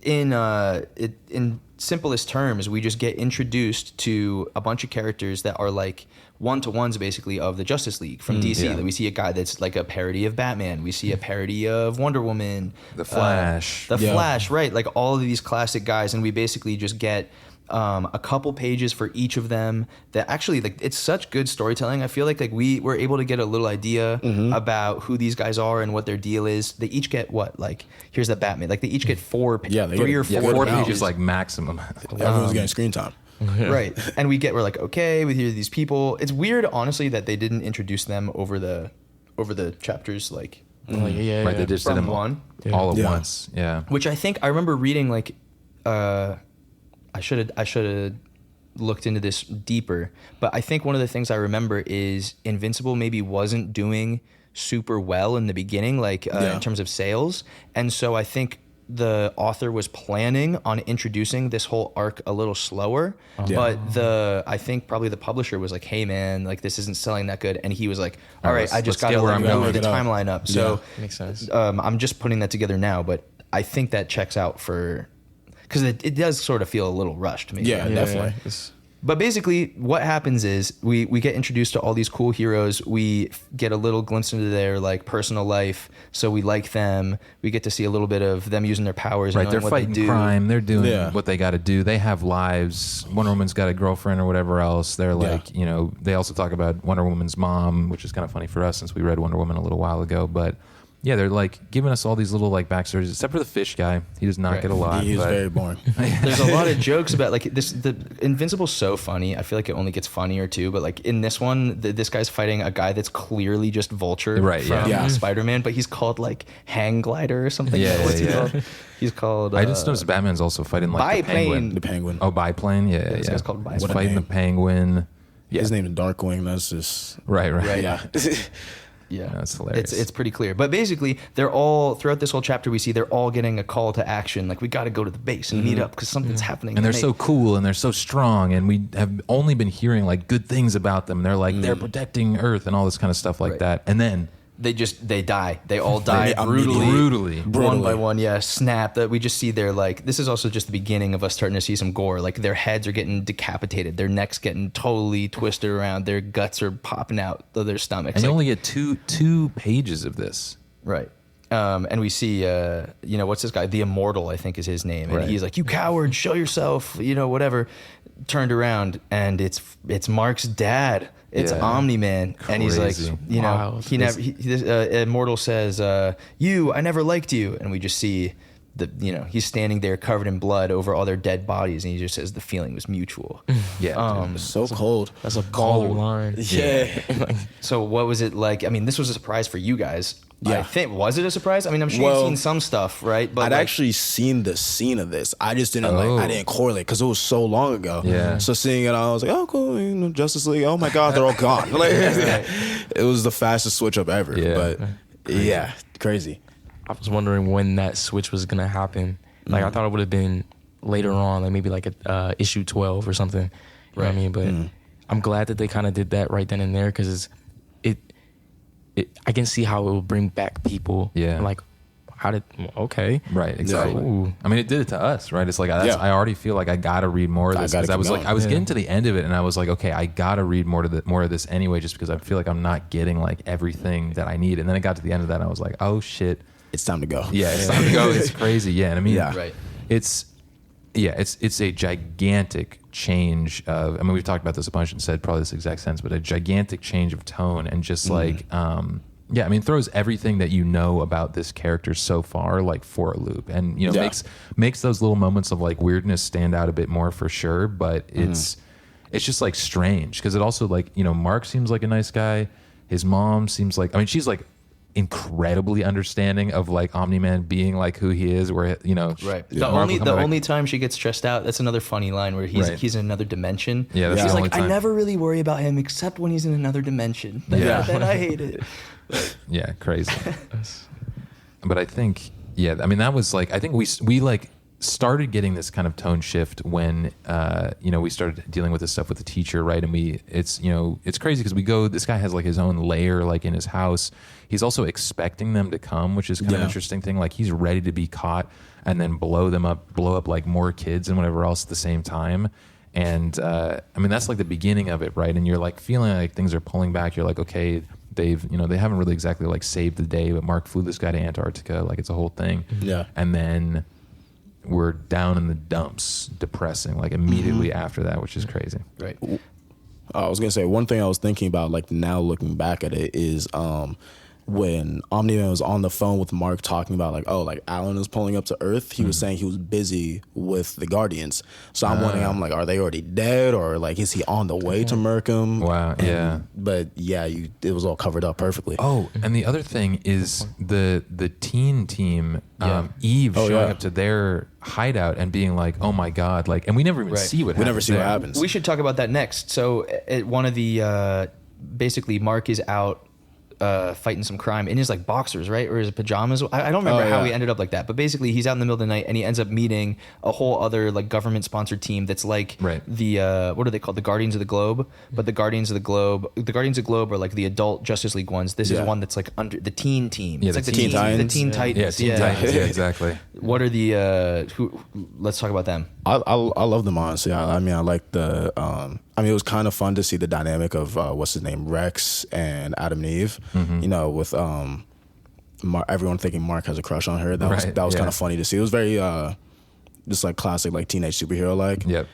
in simplest terms, we just get introduced to a bunch of characters that are like one-to-ones, basically, of the Justice League from DC.
yeah.
Like, we see a guy that's like a parody of Batman. We see a parody of Wonder Woman,
The Flash.
the Flash, right? Like all of these classic guys, and we basically just get a couple pages for each of them. That actually, like, it's such good storytelling. I feel like we were able to get a little idea about who these guys are and what their deal is. They each get what? Like, here's the Batman. Like, they each get three or four
Four
pages.
pages like maximum.
Everyone's getting screen time.
Right. And we're like, okay, we hear these people. It's weird, honestly, that they didn't introduce them over the chapters, like,
Right, they just did
from
them
one.
all at
Yeah.
once. Yeah.
Which I think I remember reading, like, I should have looked into this deeper, but I think one of the things I remember is Invincible maybe wasn't doing super well in the beginning, like in terms of sales, and so I think the author was planning on introducing this whole arc a little slower, but I think probably the publisher was like, hey man, like this isn't selling that good, and he was like, all right, I just
let's get
gotta
where I'm
move
going.
the timeline up. So
Makes sense.
I'm just putting that together now, but I think that checks out for, because it does sort of feel a little rushed, maybe.
Yeah, definitely.
But basically, what happens is we get introduced to all these cool heroes. We get a little glimpse into their like personal life, so we like them. We get to see a little bit of them using their powers.
Right,
and
they're
knowing
fighting
what they do.
crime. They're doing
Yeah.
what they got to do. They have lives. Wonder Woman's got a girlfriend or whatever else. They're like, you know, they also talk about Wonder Woman's mom, which is kind of funny for us since we read Wonder Woman a little while ago. But yeah, they're like giving us all these little like backstories, except for the fish guy. He does not get a lot.
He's
but
very boring.
There's a lot of jokes about like this. The Invincible's so funny. I feel like it only gets funnier too. But like in this one, this guy's fighting a guy that's clearly just Vulture,
Right,
From
yeah.
Spider-Man, but he's called like Hang Glider or something.
Yeah,
What's he
yeah.
called? He's called.
I just noticed Batman's also fighting like the
Biplane.
penguin.
The Penguin.
Oh, biplane. Yeah,
this
yeah.
guy's called
He's
Biplane.
fighting the penguin. Yeah.
His name is Darkwing. That's just
Right.
yeah.
Yeah,
That's hilarious.
It's pretty clear. But basically, they're all throughout this whole chapter. We see they're all getting a call to action. Like we got to go to the base and meet up because something's happening.
And they're
they-
so cool and they're so strong, and we have only been hearing like good things about them. They're like they're protecting Earth and all this kind of stuff like
Right.
that. And then
they die. They all die
Brutally.
one by one. Yeah, snap. That we just see their like. This is also just the beginning of us starting to see some gore. Like their heads are getting decapitated, their necks getting totally twisted around, their guts are popping out of their stomachs.
and you
Like,
only get two pages of this.
right. And we see, what's this guy? The Immortal, I think is his name. And
Right.
he's like, you coward, show yourself, whatever. Turned around, and it's Mark's dad. It's
Yeah.
Omni-Man. And he's like,
Crazy.
Wow.
Immortal says, I never liked you. And we just see he's standing there covered in blood over all their dead bodies. And he just says the feeling was mutual.
Yeah.
It's so cold.
That's a baller line.
Yeah.
So what was it like? I mean, this was a surprise for you guys.
Yeah.
I think, was it a surprise? I mean, I'm sure
Well,
you've seen some stuff, right? But
I'd actually seen the scene of this. I just didn't I didn't correlate because it was so long ago.
Yeah.
So seeing it, I was like, oh, cool. Justice League. Oh my God, they're all gone. Like, it was the fastest switch up ever.
Yeah.
But yeah, crazy.
I was wondering when that switch was gonna happen. Like I thought it would have been later on, like maybe like a issue 12 or something. You know what I mean? But I'm glad that they kind of did that right then and there because I can see how it will bring back people.
Yeah.
Like, how did? Okay,
right, exactly.
Ooh.
I mean, it did it to us, right? It's like I already feel like I gotta read more of this because I was getting to the end of it, and I was like, okay, I gotta read more of this anyway, just because I feel like I'm not getting like everything that I need. And then it got to the end of that, and I was like, oh shit,
it's time to go.
Yeah, it's time to go. It's crazy. Yeah, and I mean,
right.
It's a gigantic change of. I mean, we've talked about this a bunch and said probably this exact sense, but a gigantic change of tone and just like. Yeah, I mean, throws everything that you know about this character so far like for a loop, and you know makes those little moments of like weirdness stand out a bit more for sure. But it's just like strange because it also like, you know, Mark seems like a nice guy. His mom seems like, I mean, she's like incredibly understanding of like Omni-Man being like who he is, where, you know,
right. The only time she gets stressed out, that's another funny line where he's in another dimension.
Yeah, that's
she's
the
like,
only time.
I never really worry about him except when he's in another dimension. Then I hate it.
Yeah, crazy. But I think, I mean, that was like, I think we like started getting this kind of tone shift when, you know, we started dealing with this stuff with the teacher, right? And it's, you know, it's crazy because this guy has like his own lair, like in his house. He's also expecting them to come, which is kind of an interesting thing. Like he's ready to be caught and then blow up like more kids and whatever else at the same time. And, I mean, that's like the beginning of it, right? And you're like feeling like things are pulling back. You're like, okay, they haven't really exactly like saved the day, but Mark flew this guy to Antarctica. Like it's a whole thing.
Yeah.
And then we're down in the dumps, depressing, like immediately after that, which is crazy.
Right.
I was gonna say one thing I was thinking about, like now looking back at it, is when Omni-Man was on the phone with Mark talking about like, oh, like Alan is pulling up to Earth. He was saying he was busy with the Guardians. So I'm wondering, I'm like, are they already dead, or like is he on the way to Markham?
Wow. Yeah.
But yeah, it was all covered up perfectly.
Oh, and the other thing is the teen team, Eve showing up to their hideout and being like, oh my God, like, and we never even see what happens.
We never see what happens.
We should talk about that next. So one of the basically Mark is out fighting some crime in his like boxers, right, or his pajamas. I don't remember how he ended up like that, but basically he's out in the middle of the night and he ends up meeting a whole other like government sponsored team that's like the what are they called, the Guardians of the Globe, but the Guardians of the Globe are like the adult Justice League ones. This is one that's like under the teen team.
Yeah,
it's like
the Teen Titans.
The Teen Titans.
Teen Titans. Yeah, exactly.
What are the let's talk about them.
I love them, honestly. I mean, I like the I mean, it was kind of fun to see the dynamic of what's his name, Rex and Adam and Eve. You know, with everyone thinking Mark has a crush on her. That was kind of funny to see. It was very just like classic, like teenage superhero like. Yep.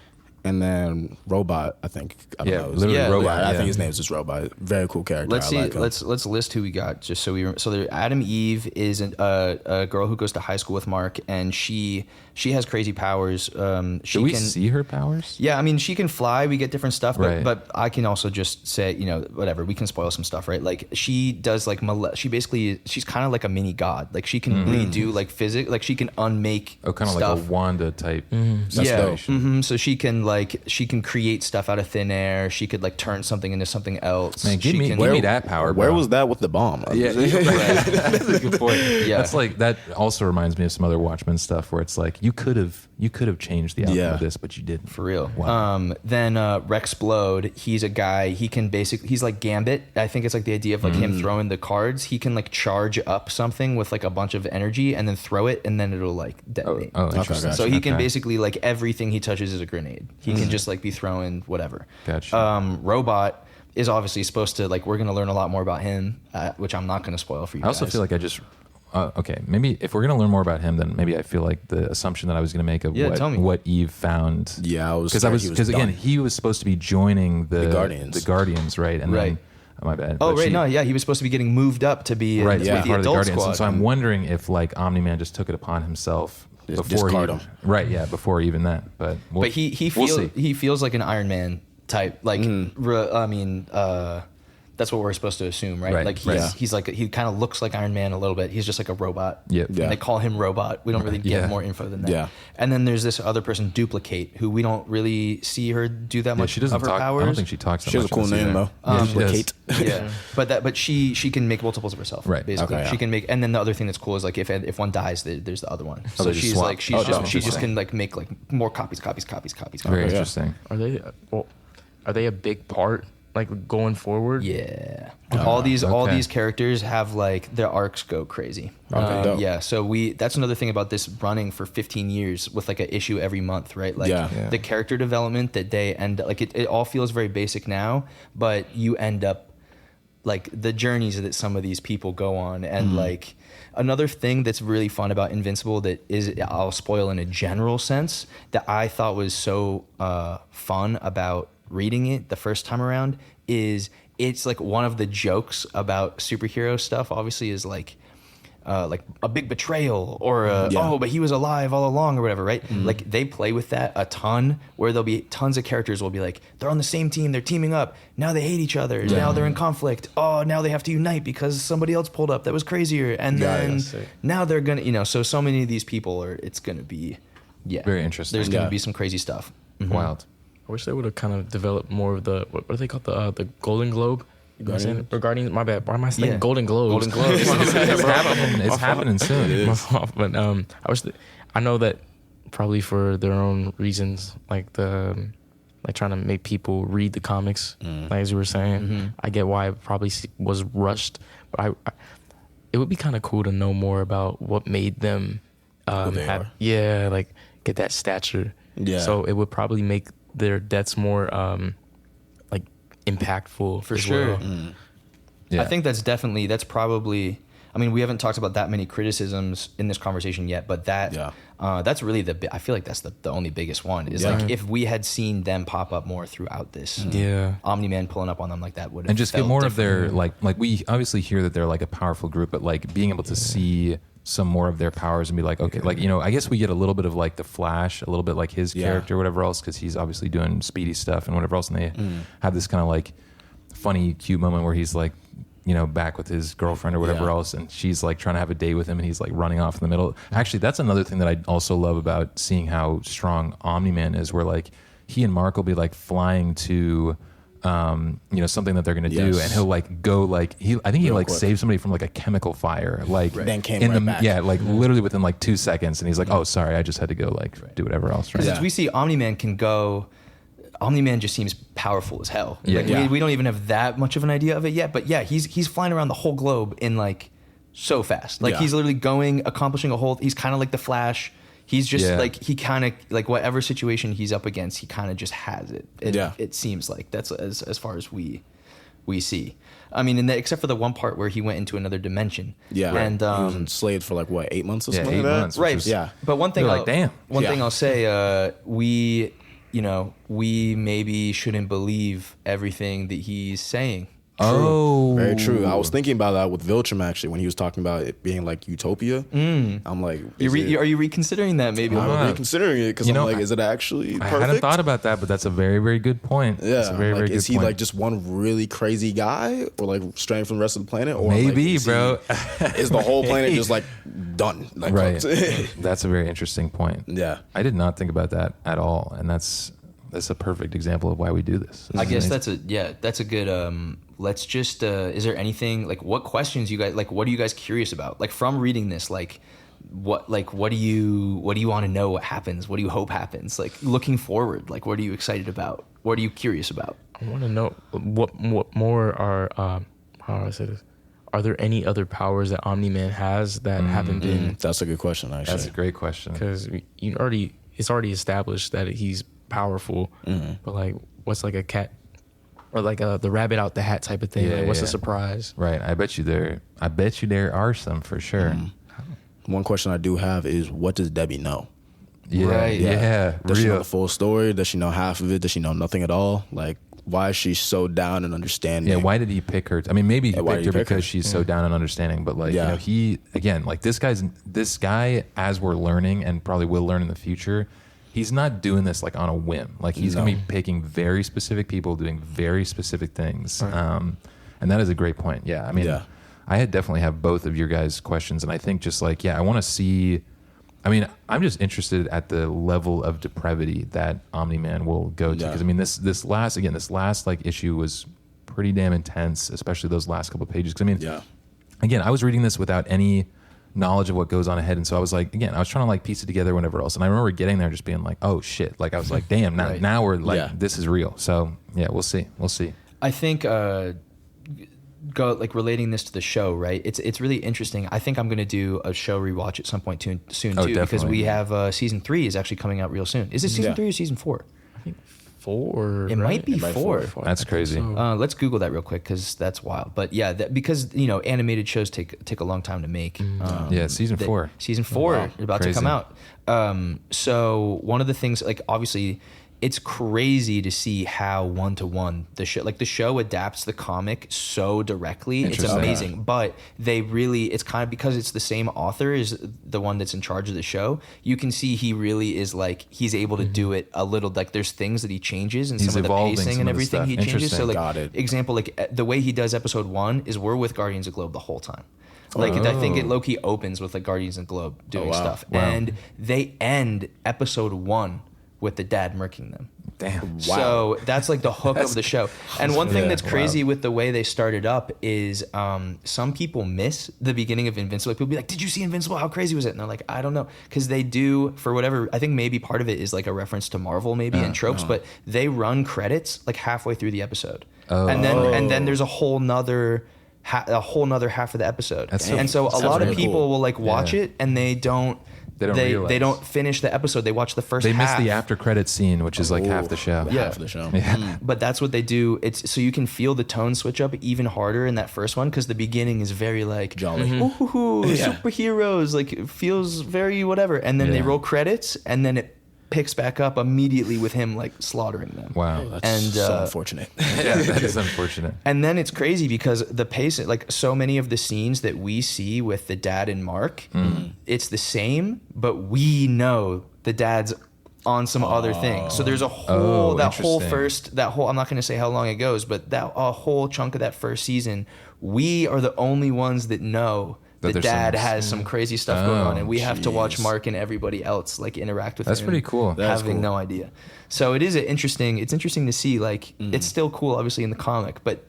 And then Robot, I think. I don't know.
Literally Robot.
I think his name is just Robot. Very cool character.
Let's see.
Like
let's list who we got. Just so there. Adam Eve is a girl who goes to high school with Mark, and she has crazy powers.
Do we see her powers?
Yeah, I mean, she can fly. We get different stuff, but I can also just say, you know, whatever. We can spoil some stuff, right? Like she does like she's kind of like a mini god. Like she can redo like physics. Like she can unmake.
Oh, kind of like a Wanda type.
So she can create stuff out of thin air. She could like turn something into something else.
Man, give me that power. Bro.
Where was that with the bomb?
Yeah, that's a good point. Yeah, that's like that. Also reminds me of some other Watchmen stuff where it's like you could have changed the outcome of this, but you didn't.
For real.
Wow.
Then Rexplode. He's a guy. He's like Gambit. I think it's like the idea of like him throwing the cards. He can like charge up something with like a bunch of energy and then throw it, and then it'll like detonate.
Oh, interesting.
So he can basically like everything he touches is a grenade. He can just like be throwing whatever.
Gotcha.
Robot is obviously supposed to like, we're going to learn a lot more about him, which I'm not going to spoil for you.
I also feel like okay, maybe if we're going to learn more about him, then maybe I feel like the assumption that I was going to make of what Eve found.
Yeah,
because again, he was supposed to be joining the Guardians, right? And then, my bad.
Oh, right. No, yeah, he was supposed to be getting moved up to be
part of the
adult
Guardians.
squad.
And so I'm wondering if like Omni-Man just took it upon himself before before even that. But
he feels like an Iron Man type. Like I mean, that's what we're supposed to assume, right? Like he's like, he kind of looks like Iron Man a little bit. He's just like a robot.
Yeah.
And they call him Robot. We don't really get more info than that. Yeah. And then there's this other person, Duplicate, who we don't really see her do that much.
She doesn't
of her
talk.
powers.
I don't think she talks.
She has a cool name though.
Duplicate. Yeah. But she can make multiples of herself.
Right.
Basically, she can make. And then the other thing that's cool is like if one dies, there's the other one. So she's like she just can like make like more copies.
Very interesting.
Are they a big part like going forward.
Yeah. All these characters have like their arcs go crazy.
Okay,
yeah. So that's another thing about this running for 15 years with like an issue every month, right? Like the character development that they end like it all feels very basic now, but you end up like the journeys that some of these people go on. And like another thing that's really fun about Invincible that is, I'll spoil in a general sense, that I thought was so fun about reading it the first time around is it's like one of the jokes about superhero stuff obviously is like a big betrayal or oh, but he was alive all along or whatever, right? Like they play with that a ton, where there'll be tons of characters will be like, they're on the same team, they're teaming up, now they hate each other, now they're in conflict, oh, now they have to unite because somebody else pulled up that was crazier, and then now they're gonna, so many of these people it's gonna be
very interesting.
There's gonna be some crazy stuff.
Wild.
I wish they would have kind of developed more of the what do they call the Golden Globe? Regarding my bad. Why am I saying Golden Globes?
Golden Globes.
It's happening soon.
But I know that probably for their own reasons, like trying to make people read the comics, like as you were saying. I get why it probably was rushed, but it would be kind of cool to know more about what made them get that stature. Yeah. So it would probably make their deaths more like impactful
for sure.
Well.
I think that's probably, I mean, we haven't talked about that many criticisms in this conversation yet, but that's really I feel like that's the only biggest one is like if we had seen them pop up more throughout this, Omni-Man pulling up on them like that would have
and just get more of their like we obviously hear that they're like a powerful group, but like being able to see some more of their powers and be like, okay, like, I guess we get a little bit of like the Flash, a little bit like his character, whatever else, because he's obviously doing speedy stuff and whatever else, and they have this kind of like funny, cute moment where he's like, back with his girlfriend or whatever else, and she's like trying to have a date with him, and he's like running off in the middle. Actually, that's another thing that I also love about seeing how strong Omni-Man is, where like he and Mark will be like flying to something that they're gonna do, and he'll like go like I think he like saved somebody from like a chemical fire, like
then came back.
like literally within like 2 seconds, and he's like, oh sorry, I just had to go like do whatever else. Right?
Since we see Omni-Man Omni-Man just seems powerful as hell. We don't even have that much of an idea of it yet, but he's flying around the whole globe in like so fast. Like he's literally accomplishing he's kind of like the Flash. He's just like, he kind of like whatever situation he's up against, he kind of just has it. It seems like that's as far as we see. I mean, except for the one part where he went into another dimension. Yeah, and
he was enslaved for like what 8 months or something.
8 months,
right? But one thing,
damn.
One thing I'll say, we maybe shouldn't believe everything that he's saying.
True. Oh, very true. I was thinking about that with Viltrum actually when he was talking about it being like utopia. I'm like,
are you reconsidering that? Maybe
I'm reconsidering it because I'm like, is it actually perfect?
I hadn't thought about that, but that's a very, very good point.
Yeah,
that's a very, very good
is he
point.
like just one really crazy guy, or like straying from the rest of the planet, or
maybe,
like,
bro,
is the whole planet just like done? Like,
right. That's a very interesting point.
Yeah,
I did not think about that at all, and that's a perfect example of why we do this.
I guess that's a good. Let's just. Is there anything like what questions you guys like? What are you guys curious about? Like from reading this, what do you want to know? What happens? What do you hope happens? Like looking forward, like what are you excited about? What are you curious about?
I want to know what more are how do I say this? Are there any other powers that Omni-Man has that haven't been?
That's a good question. Actually,
that's a great question
because it's already established that he's powerful, but like what's like a cat or like the rabbit out the hat type of thing? Like, what's the surprise?
Right. I bet you there are some for sure.
One question I do have is, what does Debbie know?
Yeah. Right. Yeah.
Does she know the full story? Does she know half of it? Does she know nothing at all? Like, why is she so down and understanding?
Yeah. Why did he pick her? I mean, maybe he picked her because she's so down and understanding. But like, he again, like this guy, as we're learning and probably will learn in the future, he's not doing this like on a whim. Like he's going to be picking very specific people, doing very specific things. Right. And that is a great point. Yeah. I mean, I definitely have both of your guys' questions. And I think just like, I want to see, I mean, I'm just interested at the level of depravity that Omni-Man will go to. Because I mean, this last like issue was pretty damn intense, especially those last couple of pages. Because I mean, again, I was reading this without any knowledge of what goes on ahead, and so I was like, again, I was trying to like piece it together whenever else, and I remember getting there just being like, oh shit, like I was like, damn, now we're like, this is real. So yeah, we'll see.
I think relating this to the show, right? It's really interesting. I think I'm gonna do a show rewatch at some point soon too,
definitely.
because we have season 3 is actually coming out real soon. Is it season 3 or season 4?
I think 4.
It might be 4.
That's crazy.
So.
Let's Google that real quick because that's wild. But yeah, because animated shows take a long time to make.
Yeah, season 4.
Season 4 about
Crazy.
to come out. So one of the things, like obviously, it's crazy to see how one-to-one the show adapts the comic so directly. It's
Interesting.
amazing. But it's kind of because it's the same author is the one that's in charge of the show. You can see he really is like he's able to do it a little. Like there's things that he changes and
He's
some of the
evolving
pacing
some
and
of the
everything
stuff.
he changes. So
Interesting.
like
Got it.
example, like the way he does episode 1 is we're with Guardians of Globe the whole time. Like I think it low-key opens with like Guardians of Globe doing
wow.
stuff,
Wow.
and they end episode 1 with the dad murking them.
Damn.
So that's like the hook of the show. And one thing
Yeah,
that's crazy
wow.
with the way they started up is some people miss the beginning of Invincible. Like, people be like, "Did you see Invincible? How crazy was it?" And they're like, "I don't know," because they do for whatever. I think maybe part of it is like a reference to Marvel, maybe and tropes, but they run credits like halfway through the episode, and then there's a whole nother half of the episode.
That's so-
and so a
sounds
lot of
really
people
cool.
will like watch it and they don't. They
realize.
don't finish the episode. They watch the first
They
half.
miss the after credit scene, which is like half the show.
Yeah.
Half the show.
But that's what they do. It's so you can feel the tone switch up even harder in that first one because the beginning is very like
Jolly.
ooh, superheroes, like it feels very whatever, and then they
Yeah.
roll credits, and then it picks back up immediately with him like slaughtering them.
Wow.
That's
And,
so unfortunate.
Yeah, that is unfortunate.
And then it's crazy because the pace, like so many of the scenes that we see with the dad and Mark, it's the same, but we know the dad's on some other thing. So there's a whole, I'm not going to say how long it goes, but a whole chunk of that first season, we are the only ones that know
That
the
there's
dad
some-
has some crazy stuff going on, and we have to watch
jeez.
Mark and everybody else like interact with
That's
him.
pretty cool.
That's
Having
cool.
no idea. So it's interesting to see, like, it's still cool, obviously, in the comic, but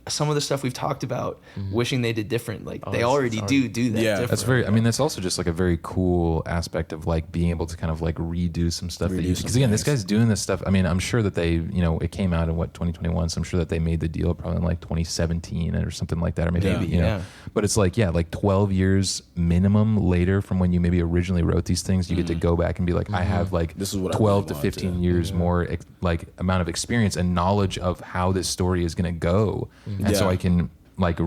some of the stuff we've talked about, wishing they did different, like, they
it's
already
hard.
do that
Yeah.
different.
That's also just like a very cool aspect of like being able to kind of like redo some stuff
Redo
because
some
again, this
things.
guy's doing this stuff. I mean, I'm sure that they, it came out in 2021. So I'm sure that they made the deal probably in like 2017 or something like that. Or maybe,
Yeah.
but it's like, like 12 years minimum later from when you maybe originally wrote these things, you get to go back and be like, I have like
This is what I
12 to
really wanted
15
to-
years more like amount of experience and knowledge of how this story is going to go. And so
Yeah.
I can like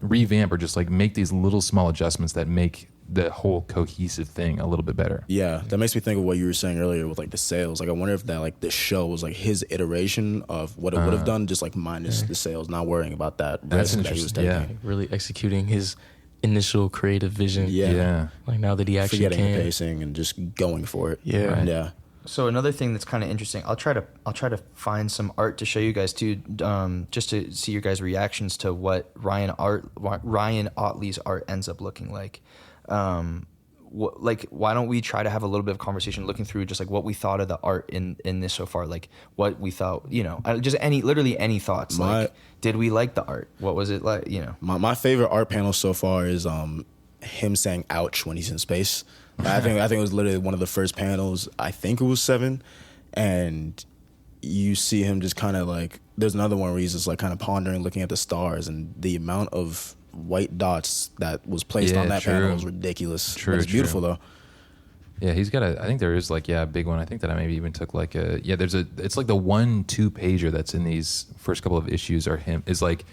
revamp or just like make these little small adjustments that make the whole cohesive thing a little bit better.
Yeah, that makes me think of what you were saying earlier with like the sales. Like, I wonder if that like the show was like his iteration of what it would have done, just like minus the sales, not worrying about that
That's
risk that he was
interesting.
taking.
Yeah.
Really executing his initial creative vision.
Yeah.
Like now that he actually
Forgetting the
can.
pacing and just going for it.
Yeah.
Right.
Yeah.
So another thing that's kind of interesting, I'll try to find some art to show you guys too, just to see your guys' reactions to what Ryan Otley's art ends up looking like. Why don't we try to have a little bit of conversation looking through just like what we thought of the art in this so far, like what we thought, just literally any thoughts. Like, did we like the art? What was it like?
My favorite art panel so far is him saying "ouch" when he's in space. I think it was literally one of the first panels. I think it was 7, and you see him just kind of like. There's another one where he's just like kind of pondering, looking at the stars, and the amount of white dots that was placed on that panel was ridiculous.
True,
But it's beautiful though.
Yeah, he's got I think there is like, a big one. I think that I maybe even took like it's like the 1-2 pager that's in these first couple of issues is like,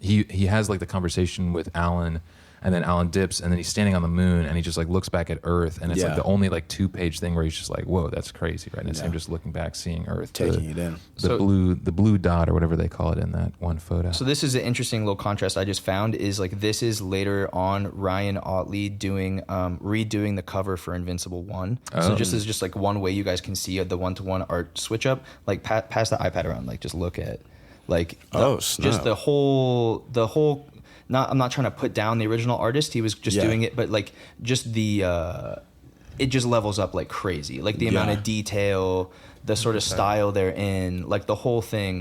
he has like the conversation with Alan, and then Alan dips, and then he's standing on the moon, and he just like looks back at Earth, and it's like the only like 2-page thing where he's just like, whoa, that's crazy, right? And it's him just looking back, seeing Earth,
Taking it in.
the blue dot or whatever they call it in that one photo.
So this is an interesting little contrast I just found is like this is later on Ryan Otley doing redoing the cover for Invincible 1. So just like one way you guys can see the one-to-one art switch up. Like pass the iPad around, like just look at like just the whole I'm not trying to put down the original artist. He was just doing it, but like just it just levels up like crazy. Like the amount of detail, the sort of style they're in, like the whole thing.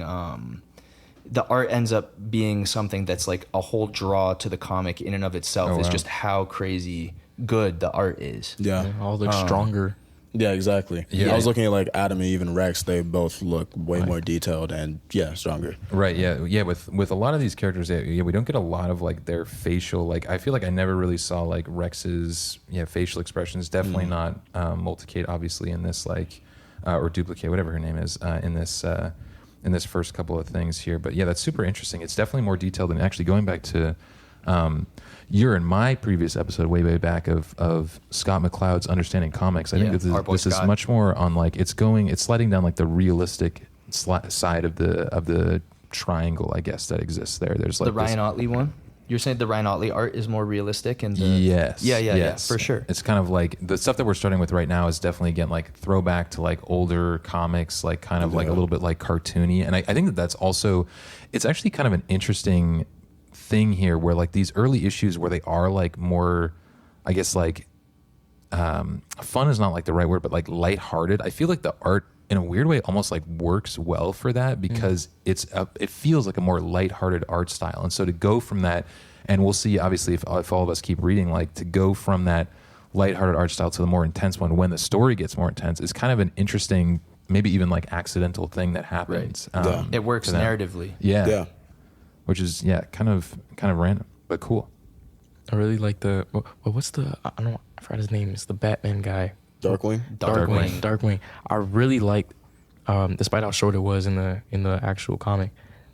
The art ends up being something that's like a whole draw to the comic in and of itself. Is just how crazy good the art is.
Yeah.
All looks stronger.
Yeah, exactly.
Yeah.
I was looking at like Adam and even Rex. They both look way more detailed and stronger.
Right. Yeah. With a lot of these characters, we don't get a lot of like their facial. Like I feel like I never really saw like Rex's facial expressions. Definitely not Multicade, obviously in this like or Duplicate, whatever her name is in this first couple of things here. But yeah, that's super interesting. It's definitely more detailed than actually going back to. You're in my previous episode way back of Scott McCloud's Understanding Comics. I think this is much more on like it's sliding down like the realistic side of the triangle, I guess, that exists there. There's like
the Ryan Otley one. You're saying the Ryan Otley art is more realistic and
yes,
yeah, for sure.
It's kind of like the stuff that we're starting with right now is definitely again like throwback to like older comics, like kind of like a little bit like cartoony, and I think that's also it's actually kind of an interesting thing here where like these early issues where they are like more I guess like fun is not like the right word, but like lighthearted. I feel like the art in a weird way almost like works well for that because it feels like a more lighthearted art style. And so to go from that, and we'll see obviously if all of us keep reading, like to go from that lighthearted art style to the more intense one when the story gets more intense is kind of an interesting, maybe even like accidental thing that happens.
Right. It works narratively.
Yeah. Which is kind of random, but cool.
I really like the what's the I forgot his name. It's the Batman guy.
Darkwing.
I really liked, despite how short it was in the actual comic,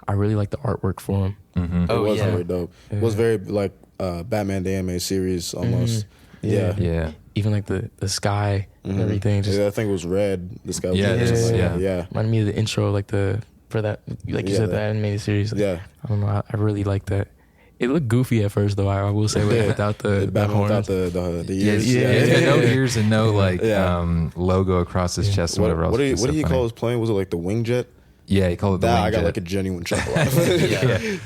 I really like the artwork for him.
Mm-hmm.
It was very dope. It was very like Batman the anime series almost.
Mm-hmm.
Yeah.
Even like the sky and everything. Just,
I think it was red. The sky was
red.
Yeah.
Reminded me of the intro, like for that, like you said, the animated series. Like, I don't know. I really like that. It looked goofy at first, though. I will say without the horns.
Without the ears.
Yeah. No ears and no like logo across his chest or whatever else.
What do you call his plane? Was it like the wing jet?
Yeah, he called it the wing
jet. I got
jet.
like a genuine chuckle out of it.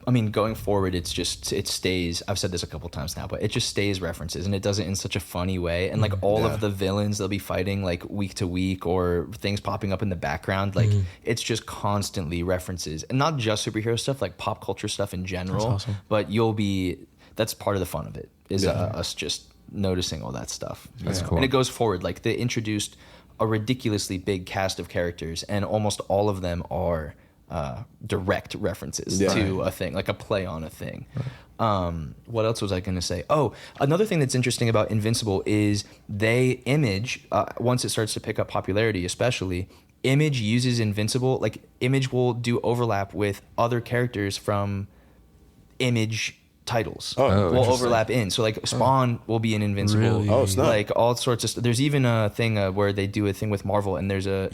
I mean, going forward, it stays. I've said this a couple times now, but it just stays references, and it does it in such a funny way. And like all of the villains they'll be fighting like week to week, or things popping up in the background, like it's just constantly references, and not just superhero stuff, like pop culture stuff in general.
That's awesome.
But that's part of the fun of it is us just noticing all that stuff.
That's cool.
And it goes forward. Like they introduced a ridiculously big cast of characters, and almost all of them are direct references to a thing, like a play on a thing. What else was I going to say? Oh, another thing that's interesting about Invincible is Image, once it starts to pick up popularity, especially, Image uses Invincible, like Image will do overlap with other characters from Image titles will overlap in. So like Spawn will be in Invincible.
Really?
Oh, snap.
Like all sorts of stuff. There's even a thing where they do a thing with Marvel, and there's a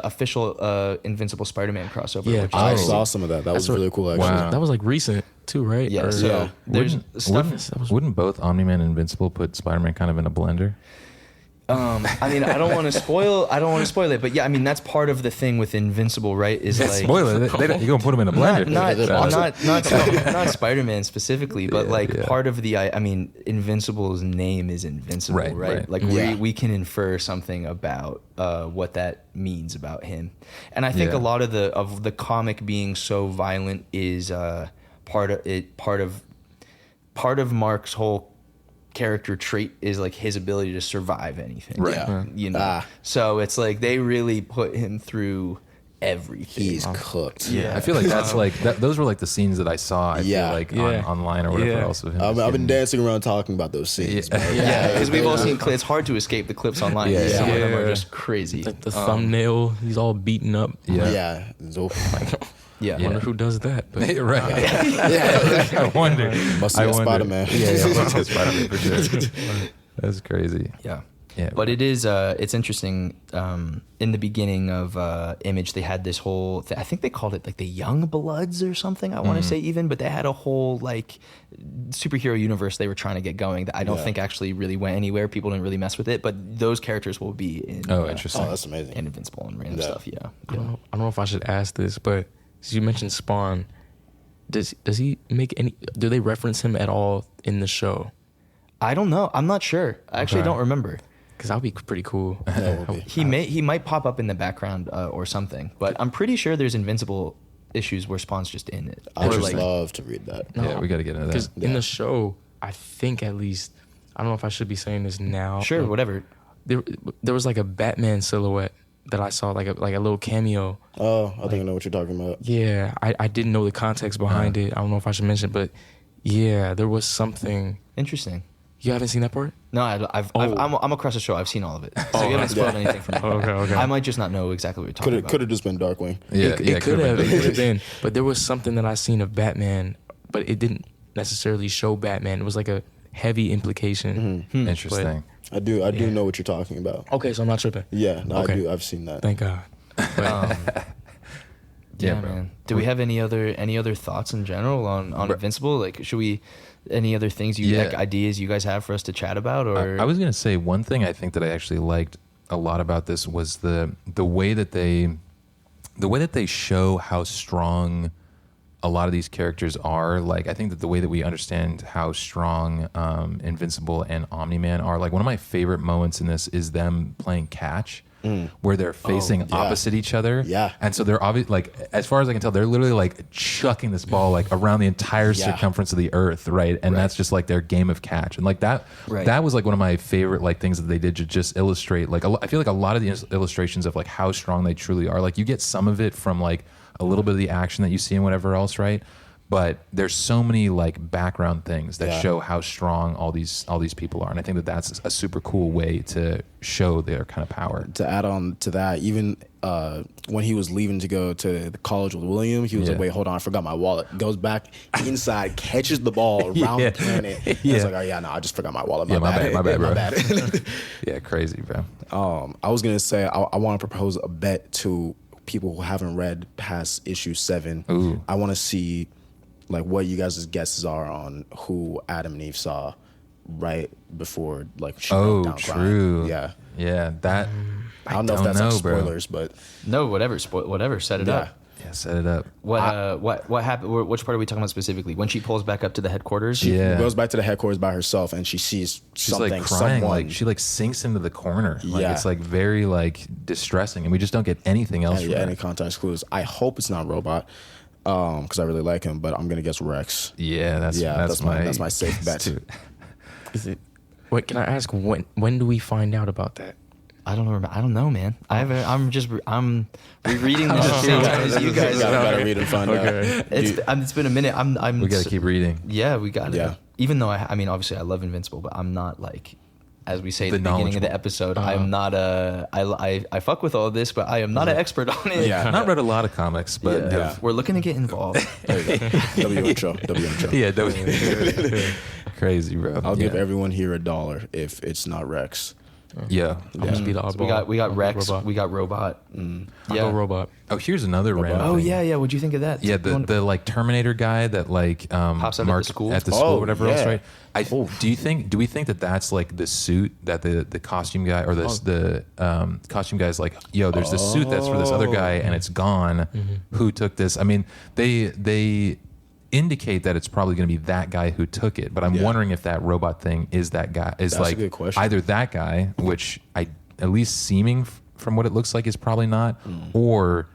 official Invincible Spider-Man crossover.
Yeah,
which
I
is
saw some of that. That was really cool, actually.
Wow.
That was like recent too, right?
Yeah.
Or-
So there's stuff.
Wouldn't both Omni-Man and Invincible put Spider-Man kind of in a blender?
I mean, I don't want to spoil it, but yeah, I mean that's part of the thing with Invincible, right? Is like
Spoiler, you're gonna put him in a blender.
not Spider-Man specifically, but part of the I mean, Invincible's name is Invincible, right? Like we can infer something about what that means about him, and I think a lot of the comic being so violent is part of Mark's whole character trait is like his ability to survive anything.
Right. Yeah.
You know. So it's like they really put him through everything.
He's cooked.
Yeah, I feel like that's like those were like the scenes that I saw. I feel like online or whatever else of him.
I've been dancing around talking about those scenes.
Yeah, because we've all seen clips. It's hard to escape the clips online.
Yeah.
Some of them are just crazy.
Like the thumbnail, he's all beaten up.
Yeah.
Yeah.
I wonder who does that. But
Right. I wonder.
Must be a Spider-Man.
Yeah, must be a Spider-Man for sure. That's crazy.
Yeah.
Yeah.
But it is, it's interesting. In the beginning of Image, they had this whole, I think they called it like the Young Bloods or something, I want to say even, but they had a whole like superhero universe they were trying to get going that I don't think actually really went anywhere. People didn't really mess with it, but those characters will be in.
Interesting.
Oh, that's amazing.
In Invincible and random stuff, yeah.
I don't know if I should ask this, but you mentioned Spawn. Does he make any? Do they reference him at all in the show?
I don't know. I'm not sure. I actually don't remember.
Because that would be pretty cool.
He might pop up in the background or something, but I'm pretty sure there's Invincible issues where Spawn's just in it.
I would love to read that.
Yeah, we got to get into that.
Because in the show, I think at least, I don't know if I should be saying this now.
Sure, whatever.
there was like a Batman silhouette that I saw, like a little cameo.
Oh, I think I know what you're talking about.
Yeah, I didn't know the context behind it. I don't know if I should mention, but yeah, there was something.
Interesting.
You haven't seen that part?
No, I'm across the show. I've seen all of it. So you haven't spoiled anything from me.
Okay.
I might just not know exactly what you're talking about.
Could have just been Darkwing.
Yeah,
It could have been. But there was something that I seen of Batman, but it didn't necessarily show Batman. It was like a heavy implication.
Interesting.
I do know what you're talking about.
Okay, so I'm not tripping.
Yeah, no,
Okay.
I do. I've seen that.
Thank God.
Yeah,
bro.
man. Do we have any other thoughts in general on Invincible? Like, should we? Any other things like ideas you guys have for us to chat about? Or
I was gonna say one thing I think that I actually liked a lot about this was the way that they show how strong a lot of these characters are. Like, I think that the way that we understand how strong Invincible and Omni-Man are, like one of my favorite moments in this is them playing catch. Where they're facing opposite each other.
Yeah.
And so they're obviously, like, as far as I can tell, they're literally like chucking this ball like around the entire circumference of the earth, right? And that's just like their game of catch. And like that was like one of my favorite like things that they did to just illustrate, like I feel like a lot of the illustrations of like how strong they truly are. Like you get some of it from like a little bit of the action that you see and whatever else, right? But there's so many like background things that show how strong all these people are, and I think that that's a super cool way to show their kind of power.
To add on to that, even when he was leaving to go to the college with William, he was like, "Wait, hold on, I forgot my wallet." Goes back inside, catches the ball around the planet. It's like, "Oh yeah, no, I just forgot my wallet. My bad,
bro.
bad."
Yeah, crazy, bro.
I was gonna say I want to propose a bet to people who haven't read past issue 7.
Ooh.
I want to see like what you guys' guesses are on who Adam and Eve saw right before like she broke down
true.
crying.
Yeah, that
I don't know if that's like
bro.
spoilers, but
no, whatever. Set it up.
Yeah, set it up.
What happened? Which part are we talking about specifically? When she pulls back up to the headquarters?
She goes back to the headquarters by herself, and she sees
She's
something.
like crying,
someone,
like she like sinks into the corner. Like
Yeah.
it's like very like distressing, and we just don't get anything else. from her.
any context clues. I hope it's not Robot, because I really like him, but I'm gonna guess Rex.
Yeah, that's
my safe bet.
Is it? Wait, can I ask when do we find out about that?
I don't know, man. I'm rereading this the same time as you guys.
Gotta read and find out.
It's been a minute.
We gotta keep reading.
Yeah, we got it.
Yeah.
Even though I mean, obviously, I love Invincible, but I'm not like, as we say at
The
the beginning of the
knowledgeable.
episode, I'm not I fuck with all of this, but I am not an expert on it.
Yeah.
Not read a lot of comics, but
Yeah.
We're looking to get involved.
There you go. W intro.
yeah, crazy, bro.
I'll give everyone here $1 if it's not Rex.
Yeah.
I'm just be the
So
oddball.
we got Rex,
Robot.
we got Robot.
I'll go Robot.
Oh, here's another random.
Oh
thing.
yeah. What'd you think of that?
Yeah, the like Terminator guy that like
Pops out at
Mark
the school?
at the school
Oh,
or whatever else,
yeah.
right? Do we think that that's like the suit that the costume guy or the costume guy's like, yo, there's this suit that's for this other guy and it's gone. Who took this? I mean, they indicate that it's probably going to be that guy who took it, but I'm wondering if that robot thing is that guy. Is
That's a
like
good question.
either that guy, which I at least seeming from what it looks like is probably not, or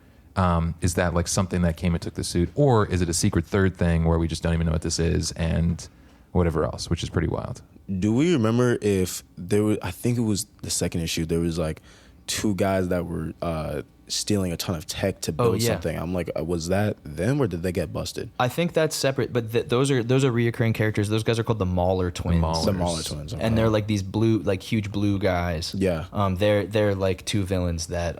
is that like something that came and took the suit, or is it a secret third thing where we just don't even know what this is and whatever else, which is pretty wild.
Do we remember if there was? I think it was the second issue. There was like 2 guys that were stealing a ton of tech to build something. I'm like, was that them or did they get busted?
I think that's separate, but those are reoccurring characters. Those guys are called the Mauler twins.
The Mauler twins, okay.
And they're like these blue, like huge blue guys.
Yeah.
They're like 2 villains that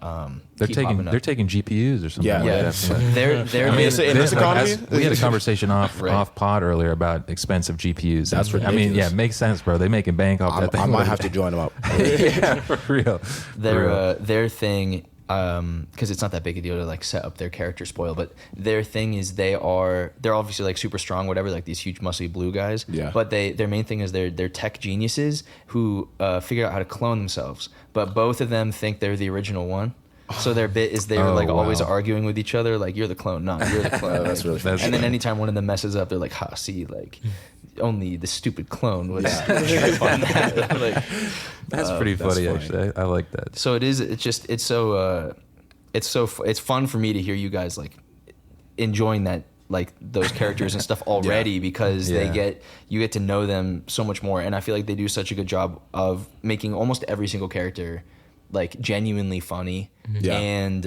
They're
keep popping up.
taking GPUs or something.
Yeah.
like
Yeah,
that.
they're
I mean,
in this economy?
we had a conversation off
Right.
off pod earlier about expensive GPUs.
That's
I mean,
ridiculous.
yeah, it makes sense, bro. They making bank off that thing.
I might have to join them up.
Yeah, for real.
their thing, because it's not that big a deal to like set up their character spoil, but their thing is they're obviously like super strong, whatever, like these huge muscly blue guys.
Yeah.
But their main thing is they're tech geniuses who figure out how to clone themselves. But both of them think they're the original one. So their bit is they're like always
wow.
arguing with each other, like, you're the clone, no, you're the clone.
That's really funny.
And then anytime one of them messes up, they're like, ha, see, like, only the stupid clone was trip on that. Like,
That's pretty
that's
funny,
funny.
actually. I like that.
so it is. It's fun for me to hear you guys like enjoying that like those characters and stuff already because you get to know them so much more. And I feel like they do such a good job of making almost every single character like genuinely funny and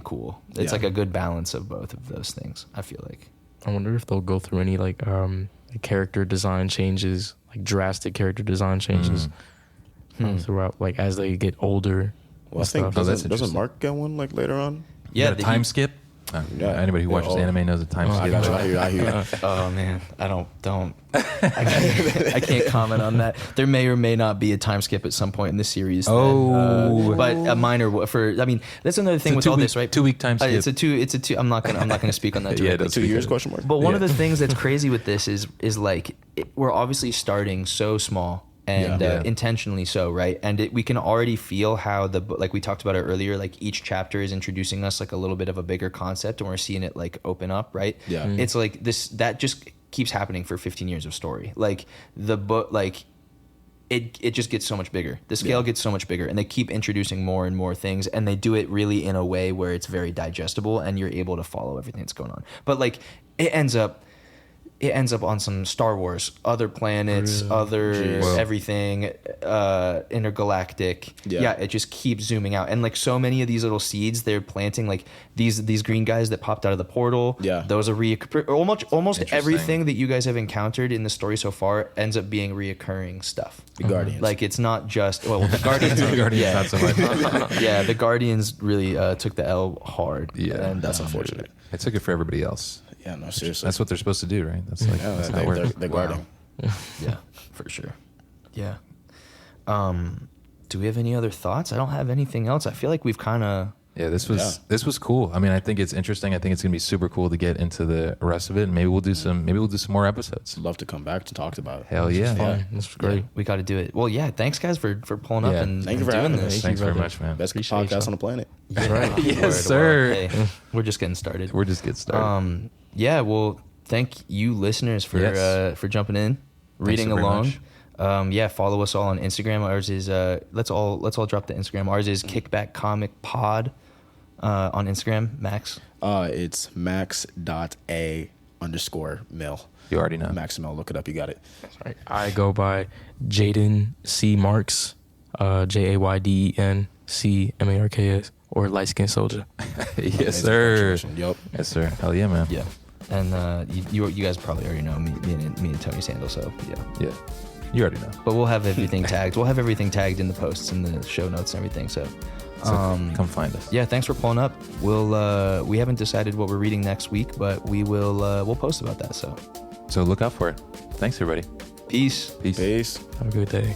cool. It's like a good balance of both of those things, I feel like.
I wonder if they'll go through any like character design changes, like drastic character design changes throughout, like as they get older.
Well, I think doesn't Mark get one like later on?
Yeah, the time skip. Anybody who watches anime knows the time skip.
I hear.
Oh man, I can't comment on that. There may or may not be a time skip at some point in the series. But a minor that's another thing with all this, right?
2 week time skip.
It's a two. I'm not gonna speak on that.
Yeah,
2 years question mark.
But one of the things that's crazy with this is like we're obviously starting so small. And intentionally so, right? And we can already feel how like we talked about it earlier, like each chapter is introducing us like a little bit of a bigger concept, and we're seeing it like open up, right?
Yeah.
It's like that just keeps happening for 15 years of story. Like the book, like it just gets so much bigger. The scale gets so much bigger, and they keep introducing more and more things, and they do it really in a way where it's very digestible, and you're able to follow everything that's going on. But like it ends up on some Star Wars, other planets, everything, intergalactic. Yeah, it just keeps zooming out. And like so many of these little seeds they're planting, like these green guys that popped out of the portal. Yeah. Those are almost everything that you guys have encountered in the story so far ends up being reoccurring stuff.
The Guardians.
Like it's not just, the Guardians.
Not so much.
Yeah, the Guardians really took the L hard.
Yeah.
And
that's unfortunate.
I took it for everybody else.
Yeah, no, seriously.
That's what they're supposed to do, right? That's like that's how it works.
They're guarding.
Yeah, for sure. Yeah. Do we have any other thoughts? I don't have anything else. I feel like we've kind of.
Yeah, this was cool. I mean, I think it's interesting. I think it's gonna be super cool to get into the rest of it. And maybe we'll do some more episodes.
Love to come back to talk about it.
Hell yeah.
This was great.
Yeah, we got to do it. Well, yeah. Thanks, guys, for pulling up and
thank you for
doing
having
this.
us.
Thanks very much, man.
Best podcast on the planet.
Right.
Yes, sir.
Hey, we're just getting started.
We're just getting started.
Yeah. Well, thank you, listeners, for jumping in, reading along. Follow us all on Instagram. Ours is let's all drop the Instagram. Ours is Kickback Comic Pod. On Instagram, Max?
It's max.a_mil.
You already know.
Maximil, look it up. You got it.
That's right. I go by Jaden C. Marks, JAYDEN CMARKS, or Light Skin Soldier.
Yes, sir.
Yep.
Yes, sir. Hell yeah, man.
Yeah. And you guys probably already know me and Tony's handle, so yeah.
Yeah. You already know.
But we'll have everything tagged. We'll have everything tagged in the posts and the show notes and everything, so
come find us.
Yeah, thanks for pulling up. We haven't decided what we're reading next week, but we'll post about that.
So look out for it. Thanks, everybody.
Peace.
Peace.
Have a good day.